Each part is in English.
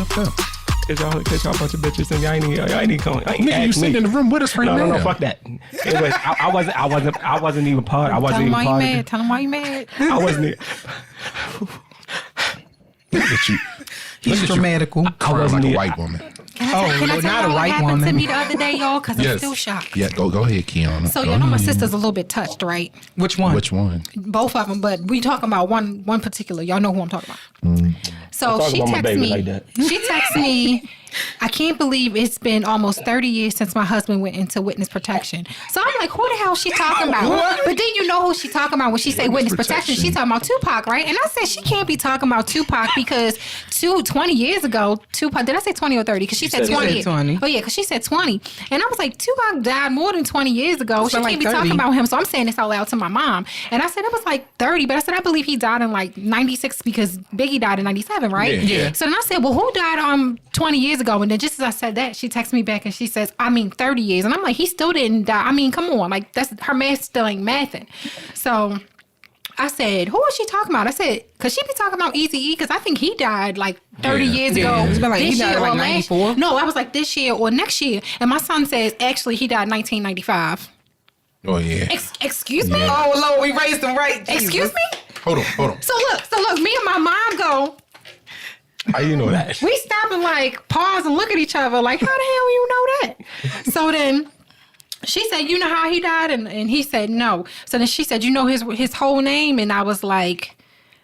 fucked up? Cause y'all a bunch of bitches and y'all ain't even coming. Nigga, you sitting in the room with us right now. No, fuck that. Anyways, I wasn't even part. I wasn't even part. Tell him why you mad. I wasn't even. Look at you. He's dramatical. Crying like a white woman. Can I tell you what happened to me the other day, y'all? Because I'm still shocked. Yeah, go ahead, Kiana. So y'all know my sister's a little bit touched, right? Which one? Both of them, but we talking about one particular. Y'all know who I'm talking about. So she texts me. Like she texts me. I can't believe it's been almost 30 years since my husband went into witness protection. So I'm like, who the hell is she talking about? But then you know who she talking about when she say witness protection. She talking about Tupac, right? And I said she can't be talking about Tupac because 20 years ago, Tupac, did I say 20 or 30? Because she said 20. Oh yeah, because she said 20. And I was like, Tupac died more than 20 years ago. She can't be talking about him. So I'm saying this out loud to my mom. And I said it was like 30, but I said I believe he died in like 96 because Biggie died in 97, right? Yeah. So then I said, well, who died 20 years ago? And then just as I said that, she texts me back and she says, 30 years. And I'm like, he still didn't die. I mean, come on. Like, that's her math still ain't mathing. So I said, who is she talking about? I said, because she be talking about Eazy-E because I think he died like 30 years ago. It's been like this he died year like or 94. No, I was like this year or next year. And my son says, actually, he died 1995. Oh, yeah. Excuse me? Oh, Lord, we raised him right. Excuse me? Hold on. So look, me and my mom go, how you know that? we stop and like pause and look at each other like, how the hell you know that? So then she said, you know how he died? And he said, no. So then she said, you know his whole name? And I was like,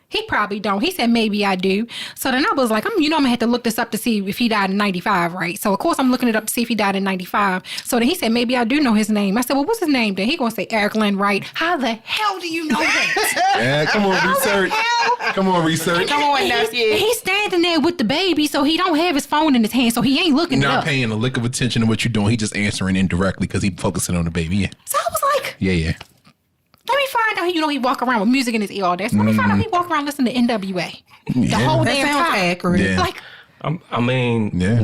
he probably don't. He said, maybe I do. So then I was like, I'm gonna have to look this up to see if he died in 95, right? So of course I'm looking it up to see if he died in 95. So then he said, maybe I do know his name. I said, well, what's his name then? He gonna say Eric Lynn Wright. How the hell do you know that? Yeah, come on, research. Come on, nephew. He's standing there with the baby, so he don't have his phone in his hand, so he ain't looking it up. Not paying a lick of attention to what you're doing. He just answering indirectly because he focusing on the baby. Yeah. So I was like, Yeah. let me find out. You know, he walk around with music in his ear all day. So let me find out he walk around listening to NWA the whole That damn sounds time. accurate. Yeah. Like,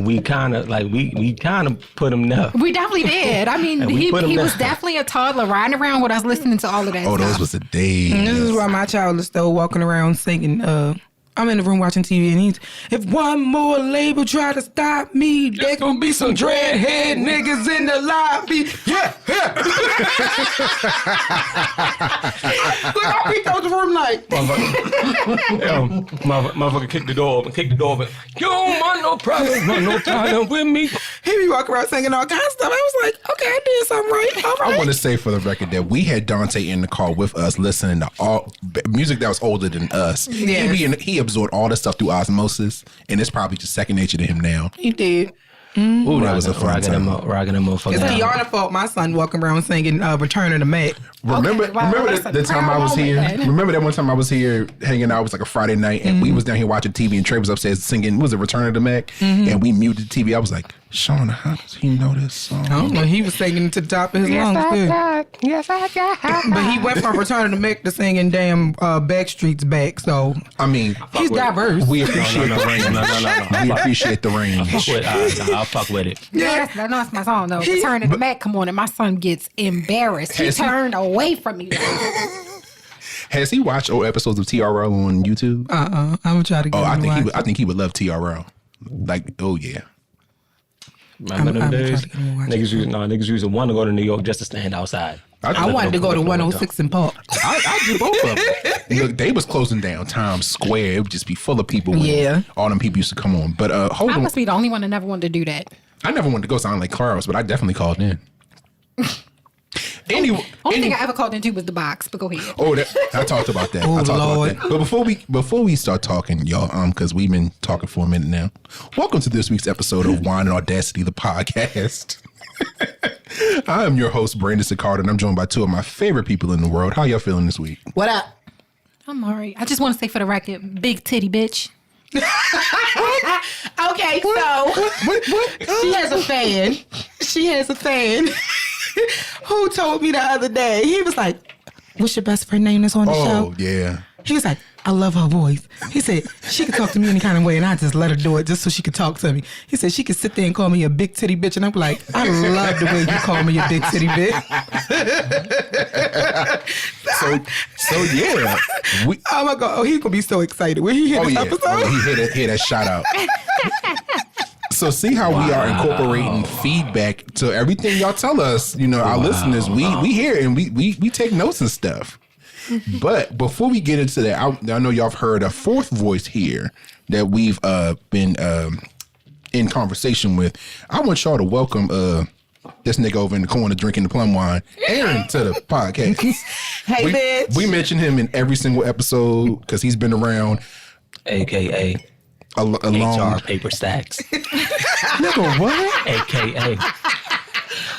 we kind of put him there. we definitely did. I mean, he was definitely a toddler riding around with us listening to all of that Oh, stuff. those was the days. And this is why my child is still walking around singing, I'm in the room watching TV and he's, if one more label try to stop me, there's gonna be some dreadhead niggas in the lobby. Yeah. Look, I peeked out the room like. Motherfucker kicked the door open. You don't want no problem with me. He be walking around singing all kinds of stuff. I was like, okay, I did something right. All right. I want to say for the record that we had Dante in the car with us listening to all music that was older than us. Yes. He absorbed all the stuff through osmosis, and it's probably just second nature to him now. He did. Ooh, that was a fun time. Rocking them motherfuckers. It's Kiana's fault my son walking around singing Return of the Mac. Remember the time I was here? Remember that one time I was here hanging out? It was like a Friday night, and we was down here watching TV, and Trey was upstairs singing, was it Return of the Mac? And we muted the TV. I was like, Shauna, how does he know this song? I don't know. He was singing to the top of his lungs, too. Yes, I got. But he went from Return of the Mac to singing damn Backstreet's Back, so I mean, he's diverse. we appreciate the range. No. We appreciate the range. I'll fuck with it. Yeah, that's my song though. Return of the Mac, come on, and my son gets embarrassed. He turned away from me. Has he watched old episodes of TRL on YouTube? I'm gonna try to get him I think he would love TRL. Like, oh yeah. Remember them days? Niggas used to want to go to New York just to stand outside. I wanted to go to 106 in Park. I did both of them. Look, they was closing down Times Square. It would just be full of people. Yeah. All them people used to come on. But hold I on. must be the only one that never wanted to do that. I never wanted to go sound like Carlos, but I definitely called in. Anyway, Only thing I ever called into was the box, but go ahead. Oh, I talked about that. Oh, I talked Lord. about that. But before we start talking, y'all, because we've been talking for a minute now. Welcome to this week's episode of Wine and Audacity, the podcast. I am your host, Brandon Sicard, and I'm joined by two of my favorite people in the world. How y'all feeling this week? What up? I'm all right. I just want to say for the record, big titty bitch. Okay, so she has a fan. She has a fan who told me the other day. He was like, "What's your best friend name that's on the show?" Oh, yeah. He was like, "I love her voice." He said, "She could talk to me any kind of way, and I just let her do it just so she could talk to me." He said, "She could sit there and call me a big titty bitch." And I'm like, "I love the way you call me a big titty bitch." So yeah. Oh my God. Oh, he's going to be so excited when he hear this episode. Oh, he hear that shout out. So see how we are incorporating feedback to everything y'all tell us. You know, our listeners, we hear and we take notes and stuff. But before we get into that, I know y'all have heard a fourth voice here that we've been in conversation with. I want y'all to welcome this nigga over in the corner drinking the plum wine, Aaron, to the podcast. Hey, bitch. We mention him in every single episode because he's been around. AKA A long HR paper stacks. Nigga, what? AKA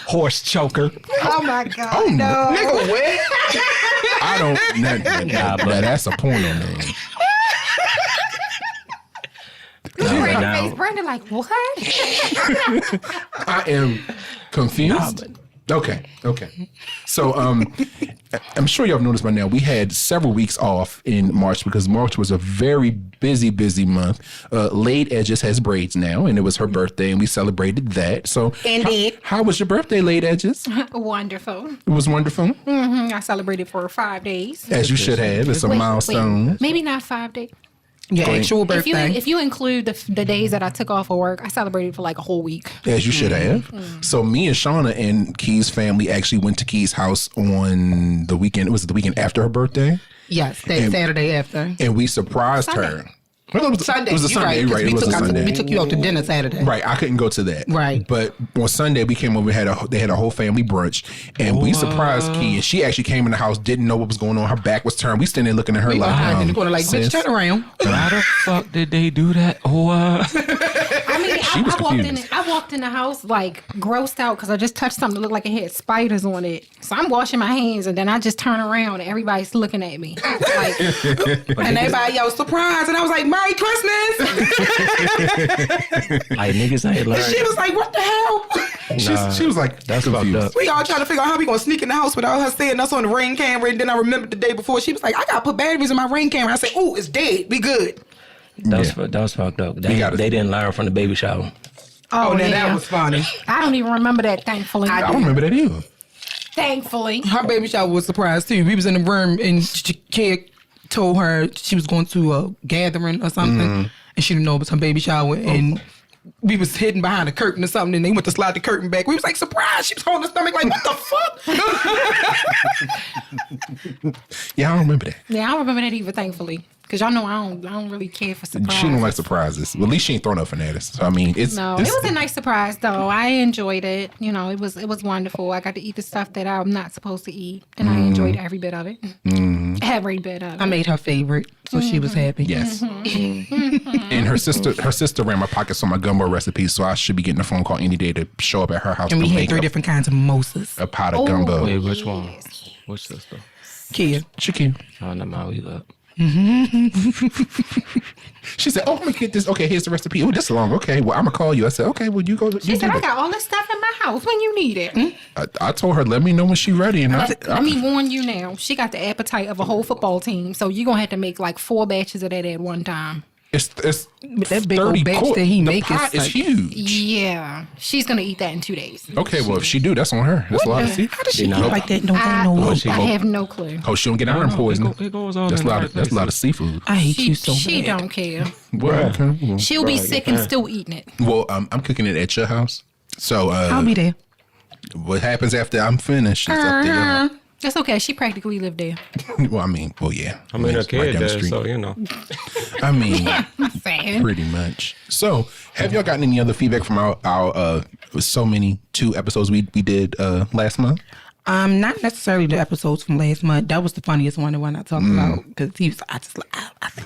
horse choker. Oh my God. Oh no. Nigga, what? I don't. Now that's a porno name. Brandon, like, what? I am confused. Okay. So, I'm sure y'all have noticed by now, we had several weeks off in March because March was a very busy month. Laid Edges has braids now, and it was her birthday, and we celebrated that. So, indeed. How was your birthday, Laid Edges? Wonderful. It was wonderful. Mm-hmm. I celebrated for 5 days. As you should have. It's a milestone. Maybe not 5 days. Your actual birthday. If you include the days that I took off of work, I celebrated for like a whole week. As you should have. So me and Shauna and Key's family actually went to Key's house on the weekend. Was it the weekend after her birthday? Yes, that Saturday after. And we surprised her. Well, it was Sunday. It was a Sunday, right? It was a Sunday. We took you out to dinner Saturday. Right, I couldn't go to that. Right. But on Sunday, we came over, they had a whole family brunch, and we surprised Key, and she actually came in the house, didn't know what was going on. Her back was turned. We standing there looking at her We like, in the corner like, bitch, turn around. Why the fuck did they do that? I mean, I walked in the house like grossed out because I just touched something that looked like it had spiders on it. So I'm washing my hands, and then I just turn around, and everybody's looking at me. Like, and everybody was surprised, and I was like, Merry Christmas. Like niggas ain't learned. She was like, what the hell? She was like, that's confused. fucked up. We all trying to figure out how we gonna sneak in the house without her seeing us on the Ring camera. And then I remembered the day before, she was like, I gotta put batteries in my Ring camera. I said, ooh, it's dead. We good. That was fucked up. They didn't learn from the baby shower. Oh, that was funny. I don't even remember that, thankfully. I don't remember that either. Thankfully. Her baby shower was a surprise too. We was in the room and kid told her she was going to a gathering or something, and she didn't know it was her baby shower, and we was hidden behind a curtain or something, and they went to slide the curtain back. We was like, surprise! She was holding her stomach like, what the fuck? Yeah, I don't remember that. Yeah, I don't remember that either, thankfully. Because y'all know I don't really care for surprises. She don't like surprises. Well, at least she ain't throwing up fanatic. So I mean, it was a nice surprise though. I enjoyed it. You know, it was wonderful. I got to eat the stuff that I'm not supposed to eat, and I enjoyed every bit of it. Every bit of it. I made her favorite, so she was happy. Yes. And her sister ran my pockets on my gumbo recipe, so I should be getting a phone call any day to show up at her house. And we had 3 different kinds of mimosas. A pot of gumbo. Wait, which one? Which sister? Kia. Chicken. Oh, no, my we up. She said, "Oh, let me get this. Okay, here's the recipe. Oh, this long. Okay, well, I'm gonna call you." I said, "Okay, well, you go." She said, "I got all this stuff in my house when you need it." I told her, "Let me know when she's ready." And let me warn you now. She got the appetite of a whole football team, so you're gonna have to make like 4 batches of that at one time. It's that big old batch that he makes is huge. Yeah, she's gonna eat that in 2 days. Okay, well, if she do, that's on her. That's a lot of seafood. How does she eat like that? I have no clue. Oh, she don't get iron poisoning. It goes on. That's a lot of seafood. I hate you so bad. She don't care. Well, okay. She'll be sick and still eating it. Well, I'm cooking it at your house, so I'll be there. What happens after I'm finished is up to you. That's okay. She practically lived there. Well, I mean, yeah. I mean, her kid down the there, street. so you know. I mean, Sad. pretty much. So, have y'all gotten any other feedback from our so many 2 episodes we did last month? Not necessarily the episodes from last month. That was the funniest one, the one I talked about, because I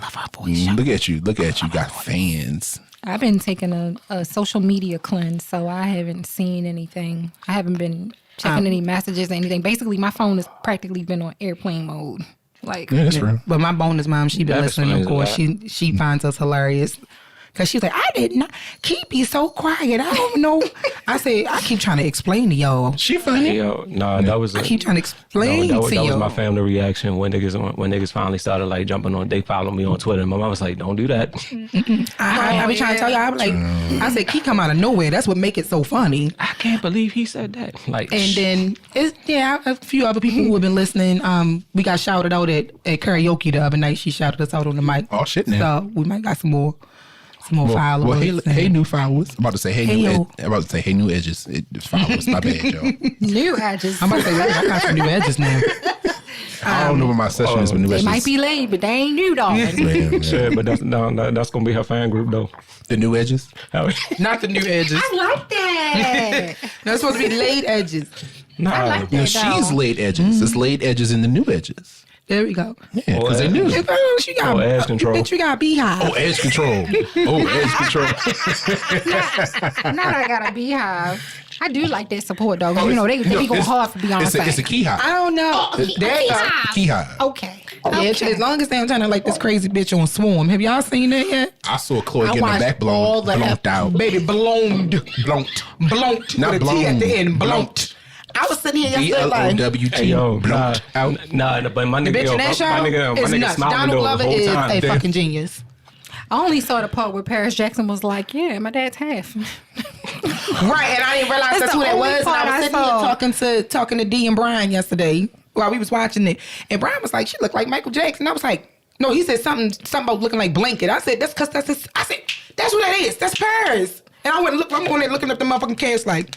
love our voice. Look at you, got fans. I've been taking a social media cleanse, so I haven't seen anything. I haven't been checking any messages or anything. Basically, my phone has practically been on airplane mode. Like, yeah, that's real. But my bonus mom, she been listening, of course. She finds us hilarious. Because she's like, I did not. Keep be so quiet. I don't know. I said, I keep trying to explain to y'all. She funny. That was. I keep trying to explain to y'all. That was my family reaction when niggas finally started like jumping on. They followed me on Twitter. And my mom was like, "Don't do that." I be trying to tell y'all. I'm like, I said, Keep come out of nowhere. That's what make it so funny. I can't believe he said that. Like, and then a few other people who have been listening. We got shouted out at karaoke the other night. She shouted us out on the mic. Oh shit! Now. So we might got some more. Some more followers. Hey, new followers. I'm about to say hey new edges. Followers. My bad, y'all. New edges. I'm about to say I got some new edges now. I don't know what my session is with new edges. They might be late, but they ain't new, dog. Shit, but that's gonna be her fan group though. The new edges? Not the new edges. I like that. That's supposed to be laid edges. Nah, I like that. She's laid edges. It's laid edges in the new edges. There we go. Yeah, because they new. She got edge control. Bitch, you got beehive. Oh, edge control. Edge control. Now I got a beehive. I do like that support, though. They be going hard for Beyonce. It's a Qui-Hive. I don't know. Qui-Hive. Okay. As long as they don't turn out like this crazy bitch on Swarm. Have y'all seen that yet? I saw Chloe getting her back blown out. Baby, blown. Blunt. Not blown. T at the end. Blunt. I was sitting here yesterday like, BLOWT. Blunt out. Nah, but my nigga, the bitch in that show is nuts. Donald Glover is a fucking genius. I only saw the part where Paris Jackson was like, yeah, my dad's half. Right, and I didn't realize that's who that was. And I was sitting here talking to D and Brian yesterday while we was watching it. And Brian was like, she looked like Michael Jackson. I was like, no, he said something about looking like Blanket. I said, that's because that's who that is. That's Paris. And I'm on there looking up the motherfucking cast like,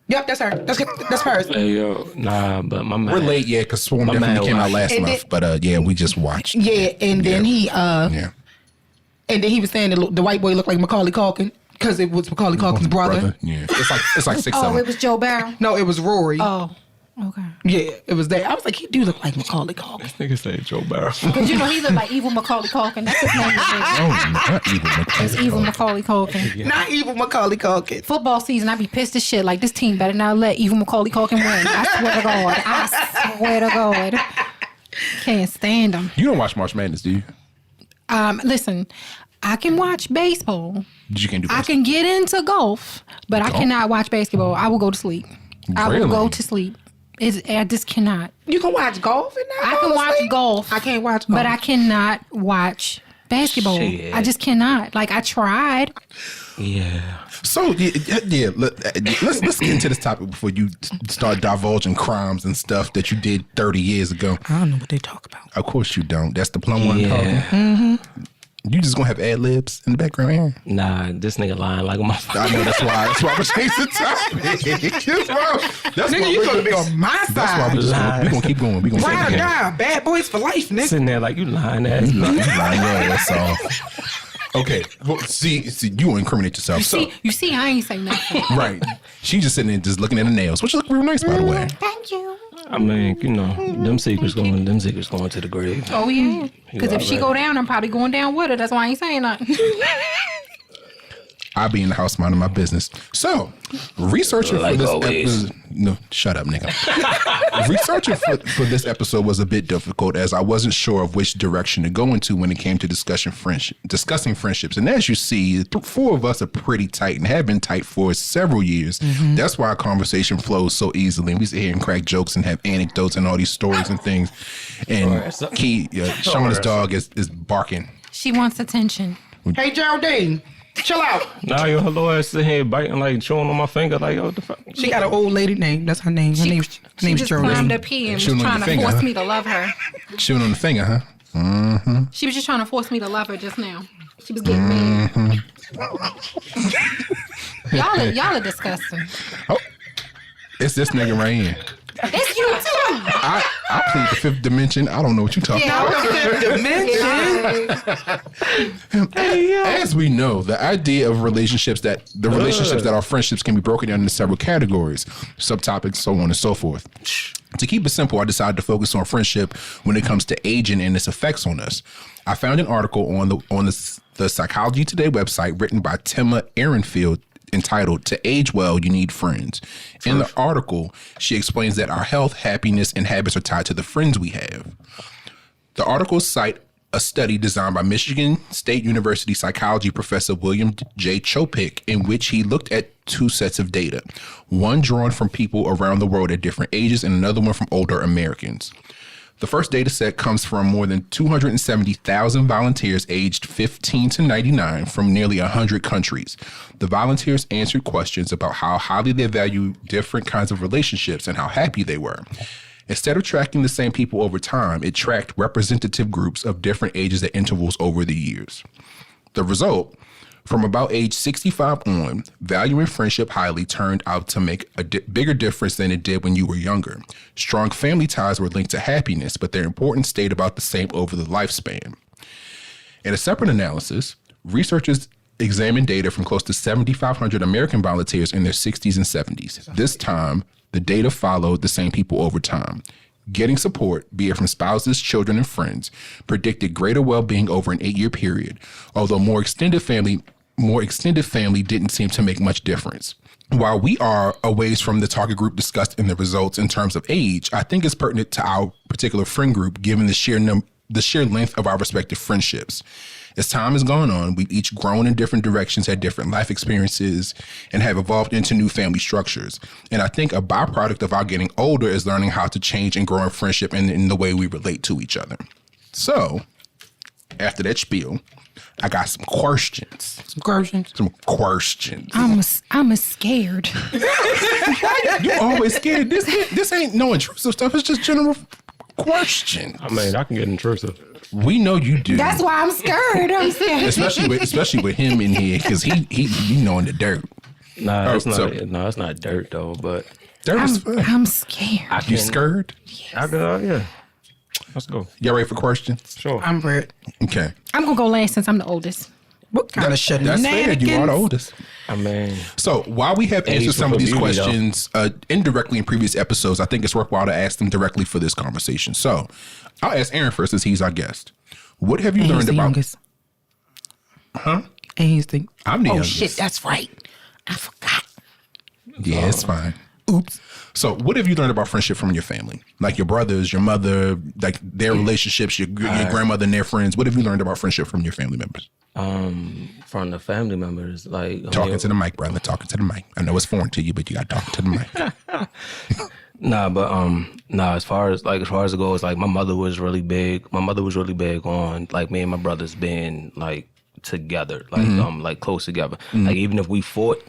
yep, that's her. That's Paris. Hey, yo, nah, but my man. We're late, yeah, because Swarm definitely came out last month. But yeah, we just watched. Yeah, and then he and then he was saying that the white boy looked like Macaulay Culkin because it was Macaulay Culkin's brother. Yeah, it's like 6 of them. Oh, it was Joe Barrow? No, it was Rory. Oh, okay. Yeah, it was that. I was like, he do look like Macaulay Culkin. This nigga said Joe Barrow. Because he looked like evil Macaulay Culkin. That's his name. Not evil Macaulay. It's evil Macaulay Culkin. Yeah. Not evil Macaulay Culkin. Football season, I'd be pissed as shit. Like, this team better not let evil Macaulay Culkin win. I swear to God. I swear to God. Can't stand him. You don't watch March Madness, do you? Listen, I can watch baseball. You can do baseball. I can get into golf, but I cannot watch basketball. I will go to sleep. I will go to sleep. I just cannot. You can watch golf and I can watch golf. I can't watch golf. But I cannot watch basketball. Shit. I just cannot. Like, I tried. Yeah. So, let's get into this topic before you start divulging crimes and stuff that you did 30 years ago. I don't know what they talk about. Of course you don't. That's the plum one talking. Mm-hmm. You just gonna have ad libs in the background here? Nah, this nigga lying like a motherfucker. I know, that's why I'm gonna change the topic. That's nigga, you gonna be on my side. That's why we're gonna keep going. We're gonna ride or die, bad boys for life, nigga. Sitting there like, you lying ass. You lying your ass off. Okay, well, see, you incriminate yourself. You see, I ain't saying nothing. Right. She just sitting there just looking at the nails, which look real nice, by the way. Thank you. I mean, them secrets going to the grave. Oh, yeah. Because if she go down, I'm probably going down with her. That's why I ain't saying nothing. I'll be in the house minding my business. So, researching for this episode... No, shut up, nigga. Researching for this episode was a bit difficult as I wasn't sure of which direction to go into when it came to discussing friendships. And as you see, 4 of us are pretty tight and have been tight for several years. Mm-hmm. That's why our conversation flows so easily. And we sit here and crack jokes and have anecdotes and all these stories and things. And Shauna's dog is barking. She wants attention. Hey, Geraldine. Chill out. Now your hello ass sitting here biting, like chewing on my finger, like, what the fuck? She got an old lady name. That's her name. Her name's Geraldine. She just climbed up here and was trying to force me to love her. Chewing on the finger, huh? Mm-hmm. She was just trying to force me to love her just now. She was getting mad. Y'all are disgusting. Oh, it's this nigga right here. It's you too. I plead the 5th dimension. I don't know what you're talking about. 5th dimension. As we know, the idea of relationships that are friendships can be broken down into several categories, subtopics, so on and so forth. To keep it simple, I decided to focus on friendship when it comes to aging and its effects on us. I found an article on the Psychology Today website written by Temma Ehrenfield entitled "To Age Well, You Need Friends." In the article, she explains that our health, happiness, and habits are tied to the friends we have. The article cites a study designed by Michigan State University psychology professor William J. Chopik, in which he looked at 2 sets of data, one drawn from people around the world at different ages and another one from older Americans. The first data set comes from more than 270,000 volunteers aged 15 to 99 from nearly 100 countries. The volunteers answered questions about how highly they value different kinds of relationships and how happy they were. Instead of tracking the same people over time, it tracked representative groups of different ages at intervals over the years. The result, From about age 65 on, valuing friendship highly turned out to make a bigger difference than it did when you were younger. Strong family ties were linked to happiness, but their importance stayed about the same over the lifespan. In a separate analysis, researchers examined data from close to 7,500 American volunteers in their 60s and 70s. This time, the data followed the same people over time. Getting support, be it from spouses, children, and friends, predicted greater well-being over an 8-year period, although more extended family didn't seem to make much difference. While we are a ways from the target group discussed in the results in terms of age, I think it's pertinent to our particular friend group given the sheer length of our respective friendships. As time has gone on, we've each grown in different directions, had different life experiences, and have evolved into new family structures. And I think a byproduct of our getting older is learning how to change and grow in friendship and in the way we relate to each other. So, after that spiel, I got some questions. Some questions. I'm scared. You always scared. This ain't no intrusive stuff. It's just general question. I mean, I can get intrusive. We know you do. That's why I'm scared. Especially with him in here, because he knowing the dirt. Nah, it's not dirt though. But dirt is fun. I'm scared. You scared? Yes. Yeah. Let's go. Y'all ready for questions? Sure. I'm ready. Okay. I'm gonna go last since I'm the oldest. What kind of That's fair. You are the oldest. I mean, so while we have answered some of these questions indirectly in previous episodes, I think it's worthwhile to ask them directly for this conversation. So I'll ask Aaron first, as he's our guest. What have you learned about? Youngest. Huh? And he's the. I'm the youngest. Shit, that's right. I forgot. Yeah, it's fine. Oops. So what have you learned about friendship from your family? Like your brothers, your mother, like their relationships, your grandmother and their friends. What have you learned about friendship from your family members? From the family members, like talking to the mic, brother. Talking to the mic. I know it's foreign to you, but you got to talk to the mic. As far as it goes, like my mother was really big. My mother was really big on like me and my brothers being like together, like like close together. Like even if we fought,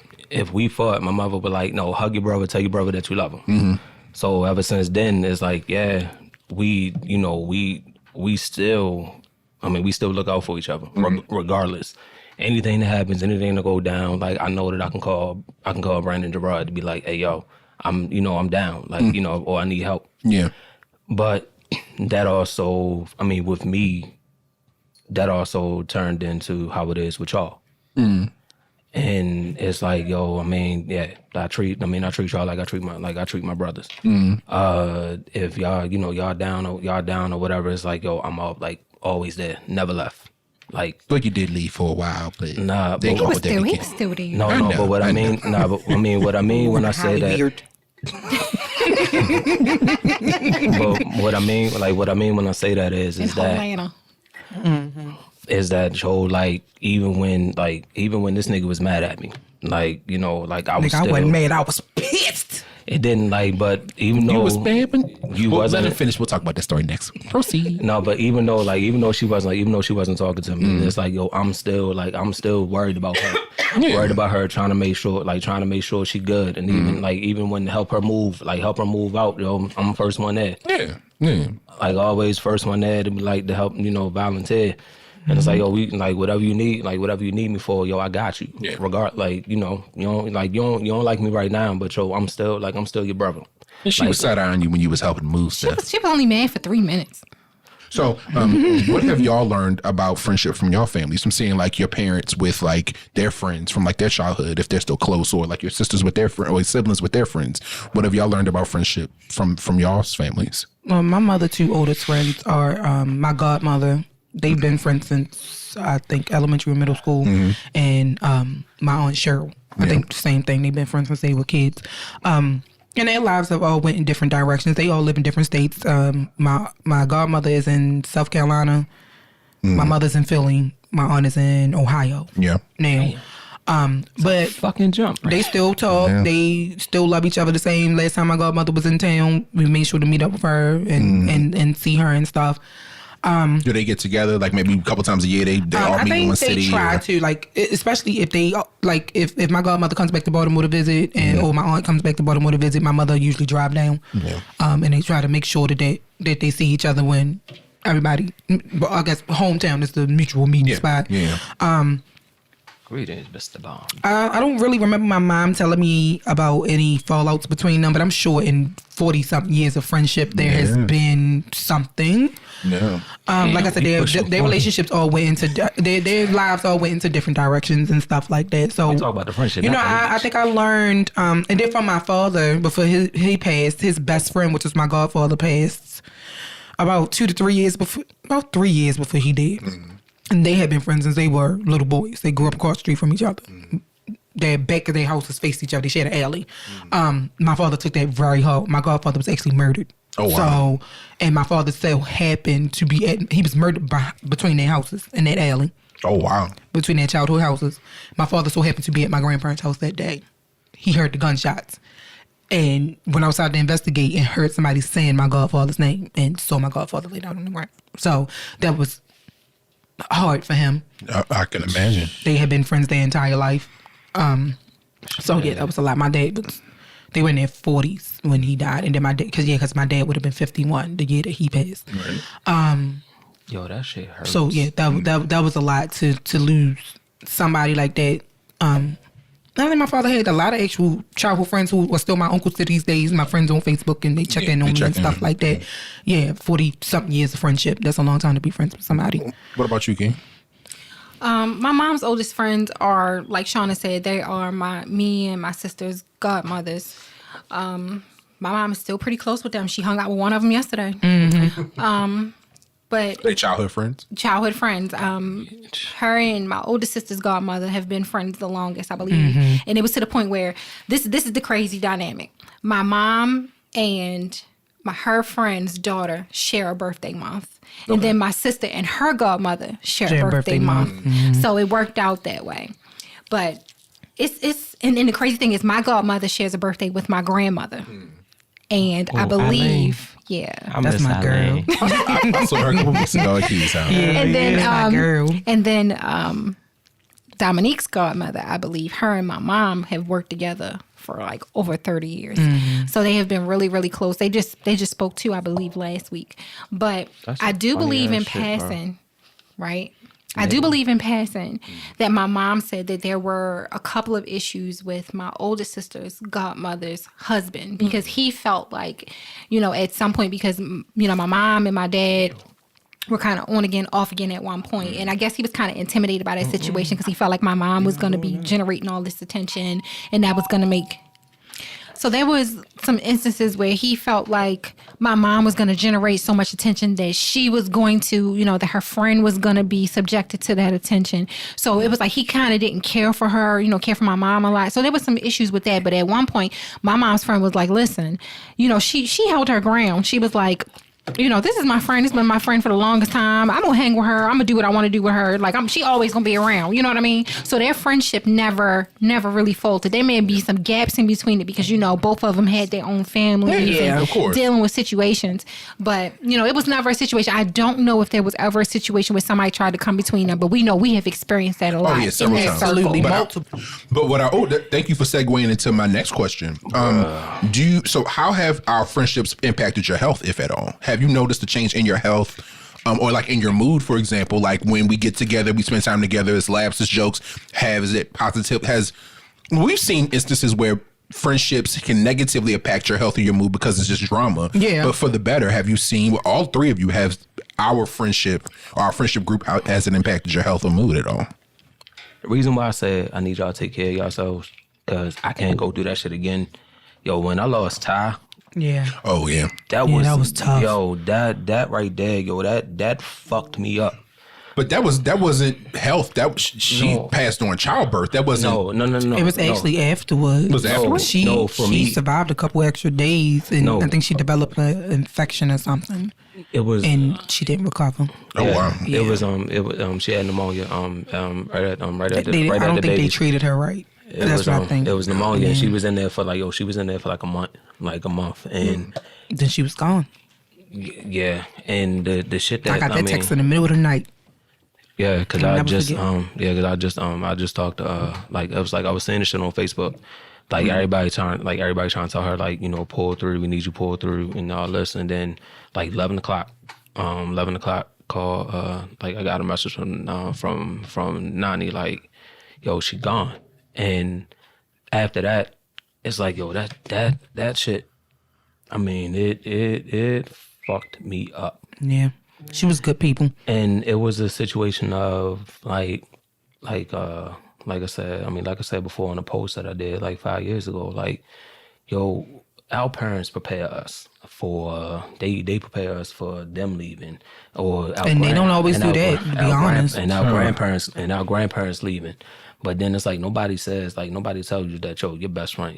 my mother would like, no, hug your brother, tell your brother that you love him. So ever since then, it's like, yeah, we still look out for each other, regardless. Anything that happens, anything that go down, like I know that I can call Brandon Gerard to be like, hey, yo, I'm down, like, or I need help. Yeah. But that also, with me, that also turned into how it is with y'all. And it's like, yo, I treat y'all like I treat my brothers. If y'all down or whatever, it's like, yo, I'm always there, never left. Like, but you did leave for a while, but he was still there. No, but what I mean when I say that. But what I mean when I say that is that. Is that Joe, like even when this nigga was mad at me, like I was I wasn't mad, I was pissed. It didn't but even though you was bad, but you wasn't. Let him finish. We'll talk about that story next. Proceed. No, but even though she wasn't talking to me, it's like, yo, I'm still worried about her, worried about her, trying to make sure she good, and even when help her move out, yo, I'm the first one there. Yeah. Like always, first one there to be like to help, volunteer. And it's like, yo, we like whatever you need me for, yo, I got you. Yeah. You don't like me right now, but yo, I'm still your brother. And she was sat on you when you was helping move stuff. She was only mad for 3 minutes. So, what have y'all learned about friendship from your families? From seeing like your parents with like their friends from like their childhood, if they're still close, or like your sisters with their friends, or siblings with their friends. What have y'all learned about friendship from y'all's families? My mother, two oldest friends are my godmother. They've been friends since, I think, elementary and middle school. And my Aunt Cheryl. I think the same thing. They've been friends since they were kids. And their lives have all went in different directions. They all live in different states. My godmother is in South Carolina. My mother's in Philly. My aunt is in Ohio. Yeah. Now. But fucking jump. Right? They still talk. Yeah. They still love each other the same. Last time my godmother was in town, we made sure to meet up with her and see her and stuff. Do they get together like maybe a couple times a year? They all meet in one city. I think they try to, like, especially if they like if my godmother comes back to Baltimore to visit or my aunt comes back to Baltimore to visit, my mother usually drive down. Yeah. And they try to make sure that they see each other when everybody. I guess hometown is the mutual meeting spot. Yeah. Greetings, Mr. Bond. I don't really remember my mom telling me about any fallouts between them, but I'm sure in 40-something years of friendship, there has been something. Yeah. Like I said, their relationships all went into their lives all went into different directions and stuff like that. So talk about the friendship. You know, I think I learned, and then from my father before he passed, his best friend, which was my godfather, passed about 2 to 3 years before, about 3 years before he did. And they had been friends since they were little boys. They grew up across the street from each other. Their back of their houses faced each other. They shared an alley. My father took that very hard. My godfather was actually murdered. Oh, wow. So, and my father so happened to be he was murdered between their houses in that alley. Oh, wow. Between their childhood houses. My father so happened to be at my grandparents' house that day. He heard the gunshots. And when I was out to investigate and heard somebody saying my godfather's name and saw my godfather lay down on the ground. So that was hard for him. I can imagine. They had been friends their entire life. So yeah, that was a lot. My dad they were in their 40s when he died, and then my dad, because my dad would have been 51 the year that he passed. Right. Yo, that shit hurts. So yeah, that was a lot to lose somebody like that. I think my father had a lot of actual childhood friends who are still my uncles to these days. My friends on Facebook, and they check in on me and stuff like that. Yeah, 40-something years of friendship. That's a long time to be friends with somebody. What about you, King? My mom's oldest friends are, like Shauna said, they are me and my sister's godmothers. My mom is still pretty close with them. She hung out with one of them yesterday. But They childhood friends? Childhood friends. Her and my oldest sister's godmother have been friends the longest, I believe. And it was to the point where this is the crazy dynamic. My mom and her friend's daughter share a birthday month. And then my sister and her godmother share a birthday month. So it worked out that way. But it's and the crazy thing is my godmother shares a birthday with my grandmother. And I believe... Yeah, that's my girl. I saw her a couple weeks ago at Kids House. And then, my girl. And then Dominique's godmother, I believe, her and my mom have worked together for like over 30 years. So they have been really, really close. They just spoke to, I believe, last week. But I do believe in passing, right? I do believe in passing that my mom said that there were a couple of issues with my oldest sister's godmother's husband because he felt like, at some point, because, my mom and my dad were kind of on again, off again at one point. And I guess he was kind of intimidated by that situation because he felt like my mom was going to be generating all this attention and that was going to make... So there was some instances where he felt like my mom was going to generate so much attention that she was going to, that her friend was going to be subjected to that attention. So it was like he kind of didn't care for her, care for my mom a lot. So there was some issues with that. But at one point, my mom's friend was like, listen, she held her ground. She was like, this is my friend. It's been my friend for the longest time. I'm going to hang with her. I'm going to do what I want to do with her. Like, she always going to be around. You know what I mean? So their friendship never really faltered. There may be some gaps in between it because, both of them had their own families and of course. Dealing with situations. But, it was never a situation. I don't know if there was ever a situation where somebody tried to come between them, but we know we have experienced that a lot. Oh, yeah, several times. Absolutely. Multiple. But thank you for segueing into my next question. So how have our friendships impacted your health, if at all? Have you noticed a change in your health or like in your mood, for example, like when we get together, we spend time together, it's laughs, it's jokes, we've seen instances where friendships can negatively impact your health or your mood because it's just drama. Yeah. But for the better, have you seen, all three of you have our friendship group has it impacted your health or mood at all? The reason why I said I need y'all to take care of yourselves, because I can't go through that shit again. Yo, when I lost Ty, yeah. Oh yeah. That was tough. Yo, that right there, that fucked me up. But that wasn't health. She passed on childbirth. That wasn't. No. It was actually afterwards. Was afterwards? She survived a couple extra days, and I think she developed an infection or something. It was, and she didn't recover. Oh wow! Yeah. It was she had pneumonia. Right at I don't think they treated her right. That's what I think. It was pneumonia. And she was in there for like a month, and then she was gone. Yeah, and the shit that I got that text in the middle of the night. Yeah, because I just talked to like it was like I was saying this shit on Facebook, like everybody trying to tell her like pull through, we need you pull through and all this, and then like 11 o'clock call like I got a message from Nani like, yo, she gone. And after that, it's like, yo, that shit, I mean, it fucked me up. Yeah. She was good people. And it was a situation of like I said before on a post that I did like 5 years ago, like, yo, our parents prepare us for they prepare us for them leaving, or they don't always do that, to be honest. And our grandparents leaving. But then it's like nobody tells you that, yo, your best friend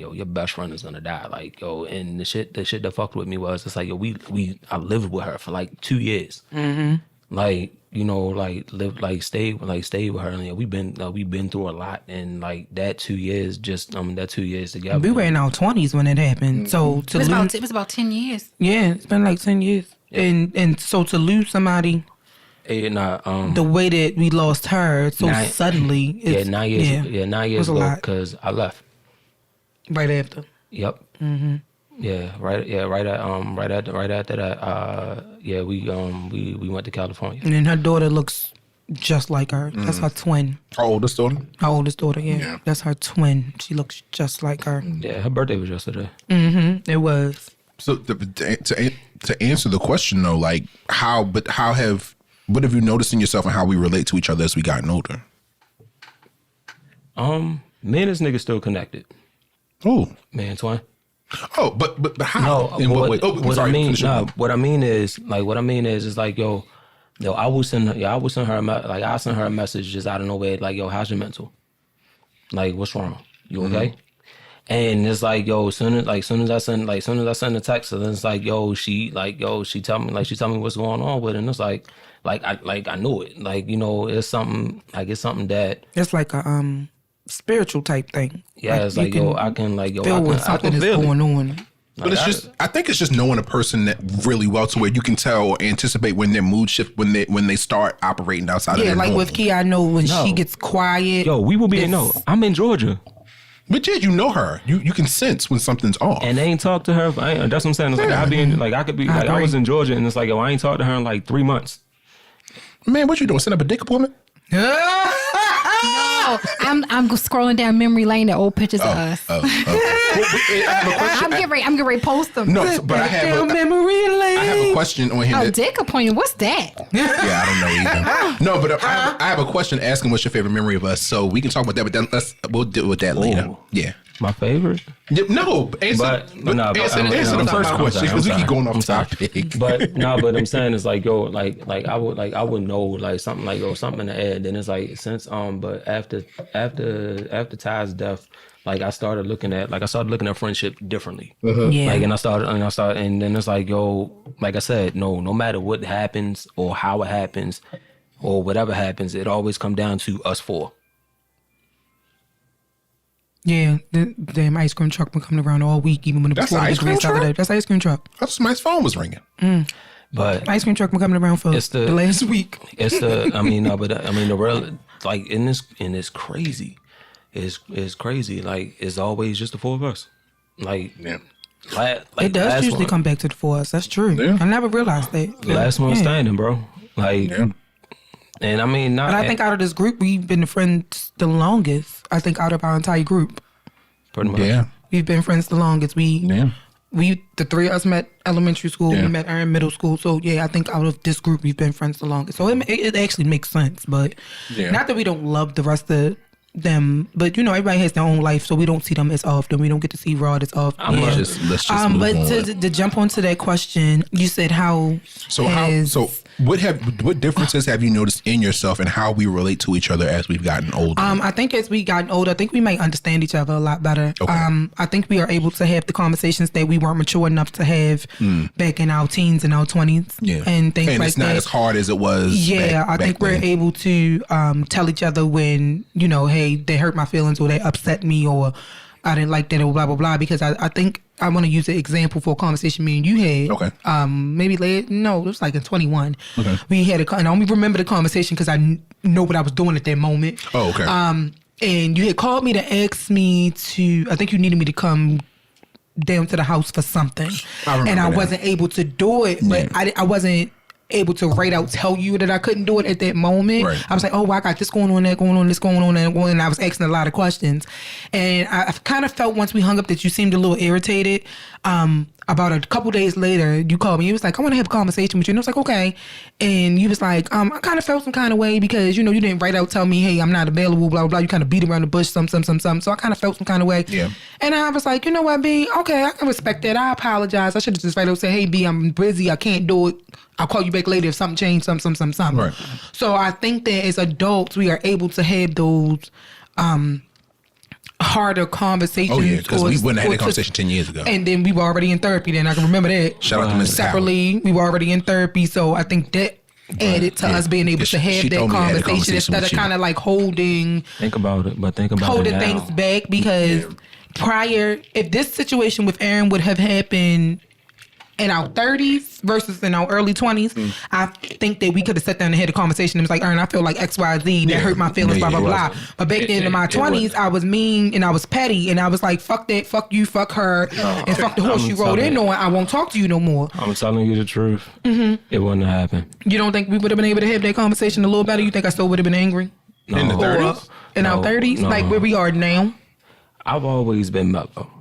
is gonna die. Like, yo, and the shit that fucked with me was, it's like, yo, I lived with her for like 2 years. Mm-hmm. Like, you know, like stayed with her, and we've been through a lot, and like that 2 years together. We were in our 20s when it happened, so it was about 10 years. Yeah, it's been like 10 years, and so to lose somebody. The way that we lost her suddenly. 9 years ago, because I left right after. Yep. Mm-hmm. Yeah. Right after that. We went to California. And then her daughter looks just like her. That's her twin. Her oldest daughter. Her oldest daughter. Yeah. That's her twin. She looks just like her. Yeah. Her birthday was yesterday. Mm-hmm. It was. So to answer the question though, like what have you noticed in yourself and how we relate to each other as we gotten older? Me and this nigga still connected. Oh, me and Twin. Oh, but how? No, in what way? Oh, what sorry, I mean is like, yo, I will send her I send her a message just out of nowhere, like, yo, how's your mental? Like, what's wrong? You okay? Mm-hmm. And it's like, yo, as soon as I send the text, and it's like, she tell me what's going on with it, and it's like I knew it. Like, you know, it's something that it's like a spiritual type thing. Yeah, it's like, yo, I can feel when something is going on. But I think it's just knowing a person that really well to where you can tell or anticipate when their mood shift, when they start operating outside of their normal. With Kia, I know when she gets quiet. Yo, we will be I'm in Georgia. But yeah, you know her. You can sense when something's off. And they ain't talked to her. That's what I'm saying. It's like I was in Georgia, and it's like, yo, I ain't talked to her in like 3 months. Man, what you doing? Set up a dick appointment? No, I'm scrolling down memory lane at old pictures of us. I'm getting ready to post them. No, but I have a question on here. Oh, dick appointment. What's that? Yeah, I don't know either. No, but I have a question asking what's your favorite memory of us, so we can talk about that. But then we'll deal with that later. Yeah. My favorite? No, answer the first question because we keep going off topic. But I'm saying it's like, yo, I would know like something like, yo, something in the air. Then it's like but after Ty's death, like I started looking at friendship differently. Uh-huh. Yeah. Like and then it's like, yo, like I said, no matter what happens or how it happens or whatever happens, it always come down to us four. Yeah, the damn ice cream truck been coming around all week, even when it was 40 degrees the other day. That's the ice cream truck. That's my phone was ringing. But ice cream truck been coming around for the last week. The real, like, in this crazy. It's crazy. Like, it's always just the four of us. Like, yeah. It does usually come back to the four of us. That's true. Yeah. I never realized that. Last one standing, bro. Like, and I mean, but I think out of this group, we've been friends the longest. I think out of our entire group. Pretty much. Yeah. We've been friends the longest. The three of us met elementary school. Yeah. We met in middle school. So yeah, I think out of this group, we've been friends the longest. So it actually makes sense. But not that we don't love the rest of them, but you know, everybody has their own life, so we don't see them as often. We don't get to see Rod as often. Let's just move but on. To jump onto that question, you said what differences have you noticed in yourself and how we relate to each other as we've gotten older? I think as we gotten older, I think we might understand each other a lot better. Okay. I think we are able to have the conversations that we weren't mature enough to have back in our teens and our 20s. Yeah. And things like that. And it's not as hard as it was. Yeah, I think we're able to tell each other when, you know, hey, they hurt my feelings or they upset me or I didn't like that or blah, blah, blah. Because I think I want to use an example for a conversation me and you had. Okay. Maybe it was like in 21. Okay. We had and I only remember the conversation because I know what I was doing at that moment. Oh, okay. And you had called me to ask me I think you needed me to come down to the house for something. I wasn't able to do it, but I wasn't able to right out tell you that I couldn't do it at that moment. Right. I was like, oh, well, I got this going on, that going on, this going on, and I was asking a lot of questions. And I kind of felt once we hung up that you seemed a little irritated. About a couple days later, you called me. You was like, I want to have a conversation with you. And I was like, okay. And you was like, I kind of felt some kind of way because, you know, you didn't right out tell me, hey, I'm not available, blah, blah, blah. You kind of beat around the bush, some. So I kind of felt some kind of way. Yeah. And I was like, you know what, B? Okay, I can respect that. I apologize. I should have just right out said, hey, B, I'm busy. I can't do it. I'll call you back later if something changed, something. Right. So I think that as adults, we are able to have those harder conversations. Oh, yeah, because we wouldn't have had that conversation 10 years ago. And then we were already in therapy then. I can remember that. Shout out to Mrs. Separately, Howard. we were already in therapy. So I think that added to us being able to have that conversation instead of kind of like holding things back. Because prior, if this situation with Aaron would have happened in our 30s versus in our early 20s, I think that we could have sat down and had a conversation. It was like, Aaron, I feel like X, Y, Z. That hurt my feelings, blah, blah, blah. But back then in my 20s, I was mean and I was petty. And I was like, fuck that, fuck you, fuck her. And fuck the horse you rode in on. I won't talk to you no more. I'm telling you the truth. It wouldn't have happened. You don't think we would have been able to have that conversation a little better? You think I still would have been angry? No. In the 30s? In our 30s? No. Like where we are now? I've always been mellow.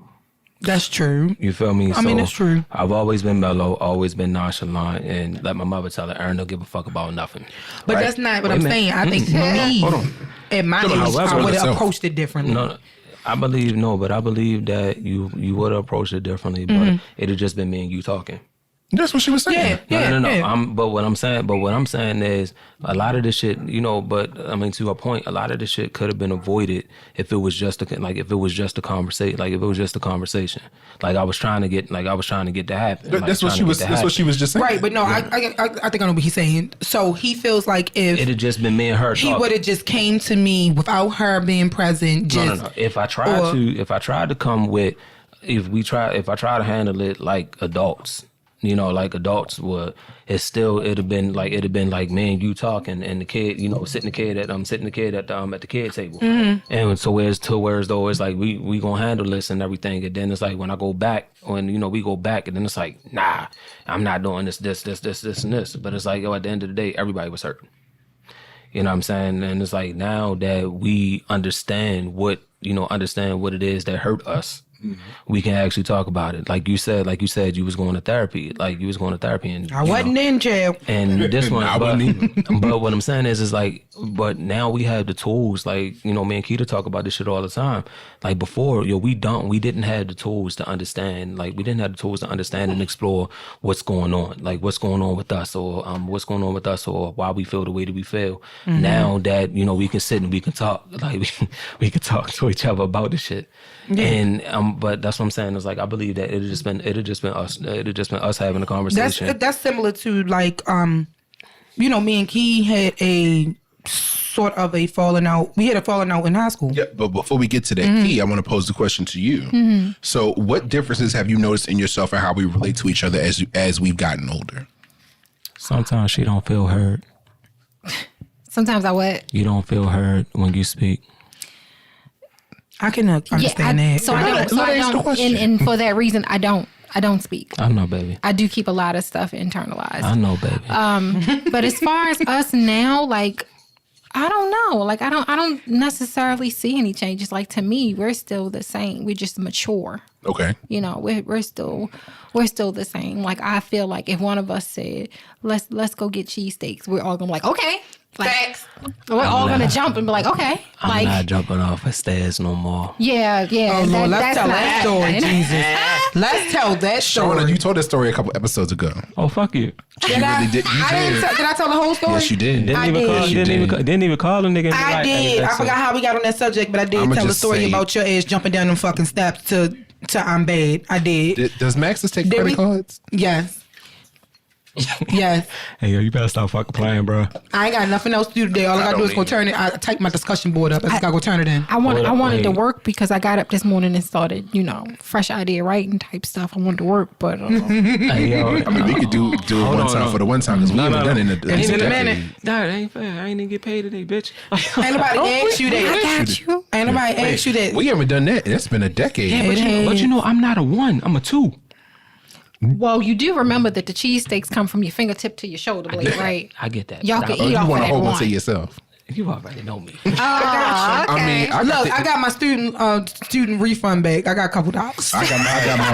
That's true. You feel me? I mean, it's true. I've always been mellow, always been nonchalant, and let my mother tell her, Aaron don't give a fuck about nothing. But that's not what I'm saying. I think me, at my age, I would have approached it differently. I believe that you would have approached it differently, but it had just been me and you talking. That's what she was saying. No. Yeah. But what I'm saying is a lot of this shit, you know. But I mean, to a point, a lot of this shit could have been avoided if it was just a conversation. Like if it was just a conversation. Like I was trying to get to happen. That's what she was. That's what she was just saying. Right, but no, I think I know what he's saying. So he feels like if it had just been me and her, he would have just came to me without her being present. No. If I tried to come with, if I try to handle it like adults. You know, like adults would. It'd have been like me and you talking, and the kid, you know, sitting the kid at the kid table, and so whereas though it's like we gonna handle this and everything, and then it's like when we go back, and then it's like, nah, I'm not doing this, and this, but it's like, at the end of the day, everybody was hurting. You know what I'm saying? And it's like now that we understand what it is that hurt us. We can actually talk about it. Like you said, you was going to therapy. And I wasn't in jail. And this one, but what I'm saying is like, but now we have the tools. Like, you know, me and Keita talk about this shit all the time. Like before, we didn't have the tools to understand. Like we didn't have the tools to understand and explore what's going on. Like what's going on with us, or why we feel the way that we feel. Now that, you know, we can sit and we can talk. Like we can talk to each other about this shit. Yeah. And but that's what I'm saying. It's like I believe that it had just been us having a conversation. That's similar to like you know, me and Key had a sort of a falling out. We had a falling out in high school. Yeah, but before we get to that, Key, I want to pose the question to you. So, what differences have you noticed in yourself and how we relate to each other as we've gotten older? Sometimes she don't feel heard. Sometimes I what? You don't feel heard when you speak. I can understand that. So I don't, and for that reason, I don't speak. I know, baby. I do keep a lot of stuff internalized. I know, baby. But as far as us now, like, I don't know. Like, I don't necessarily see any changes. Like, to me, we're still the same. We're just mature. Okay. You know, we're still the same. Like, I feel like if one of us said, let's go get cheesesteaks, we're all gonna be like, okay. Like, facts. We're all gonna jump and be like, okay. I'm not jumping off the stairs no more. Yeah. Oh, Lord, let's tell that story, Jesus. Let's tell that story. Shauna, you told that story a couple episodes ago. Oh, fuck you. Did I tell the whole story? Yes, you did. Didn't even call a nigga. I did. I forgot how we got on that subject, but I did tell the story about your ass jumping down them fucking steps to I'm bad. I did. Does Max's take credit cards? Yes. Yes. Hey, yo, you better stop fucking playing, bro. I ain't got nothing else to do today. All I gotta do is go turn it. I type my discussion board up. I just gotta go turn it in. I wanted to work because I got up this morning and started, you know, fresh idea writing type stuff. I wanted to work, but hey, yo, I mean, we could do it one time for the one time because we haven't done it in a minute. That ain't fair. I ain't even get paid today, bitch. Ain't nobody asked you that. I got you. Ain't nobody asked you that. We haven't done that. It's been a decade. Yeah, but you know, I'm not a 1. I'm a 2. Well, you do remember that the cheesesteaks come from your fingertip to your shoulder blade, right? I get that. Y'all can eat You off want of to that hold on one. to yourself. You already know me. Oh, okay. I mean, I got my student refund back. I got a couple dollars. I got my.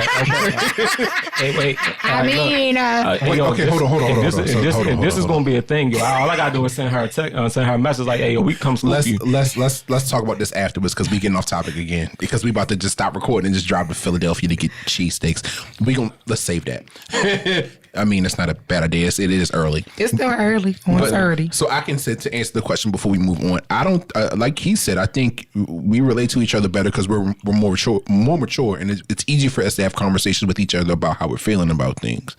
Hey, wait. I mean, Hey, yo, okay, hold on. If this is gonna be a thing, yo, all I gotta do is send her a message like, "Hey, yo, we come scoop you." Let's talk about this afterwards because we getting off topic again because we about to just stop recording and just drive to Philadelphia to get cheesesteaks. Let's save that. I mean, it's not a bad idea. It is early. It's still early. It's early. So I can say to answer the question before we move on. I don't like he said. I think we relate to each other better because we're more mature, and it's easy for us to have conversations with each other about how we're feeling about things.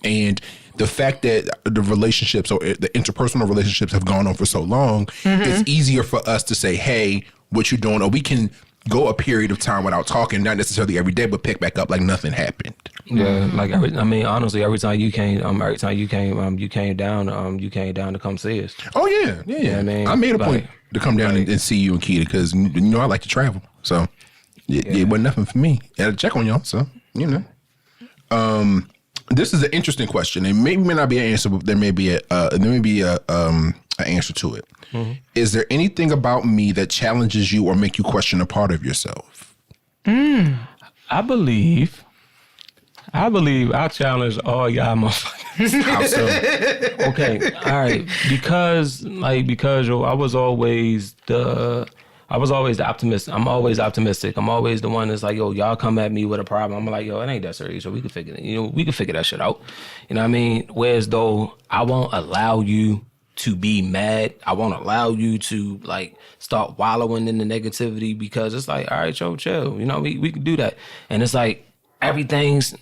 And the fact that the relationships or the interpersonal relationships have gone on for so long, it's easier for us to say, "Hey, what you doing?" Or we can go a period of time without talking, not necessarily every day, but pick back up like nothing happened. Yeah, like honestly, every time you came down to come see us. Oh yeah. I mean, I made a point to come down and see you and Keita because I like to travel, so it wasn't nothing for me. I had to check on y'all, so This is an interesting question. It may not be an answer, but there may be an answer to it. Mm-hmm. Is there anything about me that challenges you or make you question a part of yourself? I believe I challenge all y'all motherfuckers. How so? Okay, all right. Because yo, I was always the optimist. I'm always optimistic. I'm always the one that's like, yo, y'all come at me with a problem. I'm like, yo, it ain't that serious. So we can figure it. We can figure that shit out. You know what I mean? Whereas though I won't allow you to be mad. I won't allow you to like start wallowing in the negativity because it's like, all right, yo, chill. We can do that. And it's like everything's,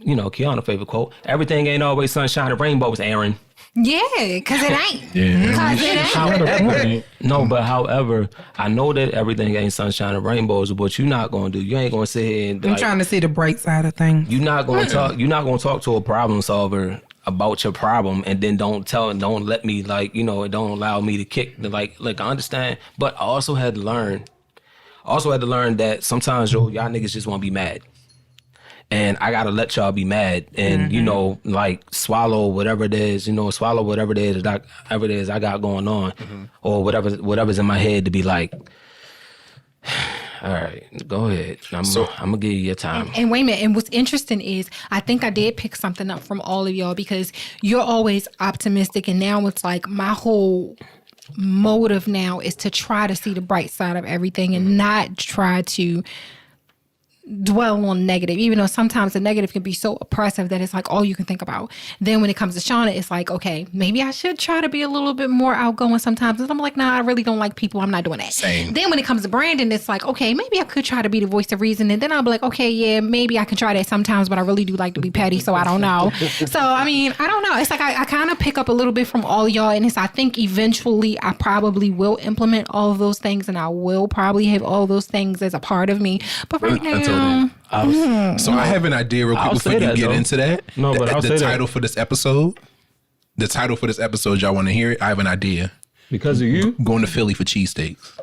Kiana's favorite quote, everything ain't always sunshine and rainbows, Aaron. Yeah, because it ain't. Because it ain't. No, but however, I know that everything ain't sunshine and rainbows. What you're not gonna do, you ain't gonna sit here and I'm trying to see the bright side of things. You're not gonna talk. You're not gonna talk to a problem solver about your problem, and then don't let me don't allow me to kick. Like I understand, but I also had to learn. That sometimes y'all niggas just want to be mad. And I gotta let y'all be mad and, swallow whatever it is, whatever it is I got going on or whatever's in my head to be like, all right, go ahead. I'm gonna give you your time. And wait a minute. And what's interesting is I think I did pick something up from all of y'all because you're always optimistic. And now it's like my whole motive now is to try to see the bright side of everything and not try to dwell on negative, even though sometimes the negative can be so oppressive that it's like all you can think about. Then when it comes to Shauna, it's like, okay, maybe I should try to be a little bit more outgoing sometimes. And I'm like, nah, I really don't like people. I'm not doing that. Same. Then when it comes to Brandon, it's like, okay, maybe I could try to be the voice of reason. And then I'll be like, okay, yeah, maybe I can try that sometimes, but I really do like to be petty, so I don't know. So, I mean, I don't know. It's like I kind of pick up a little bit from all of y'all. And I think eventually I probably will implement all of those things and I will probably have all those things as a part of me. But right now... So I have an idea real quick before you get into that. No, but I'll say the title for this episode. The title for this episode, y'all want to hear it? I have an idea. Because of you? Going to Philly for cheesesteaks.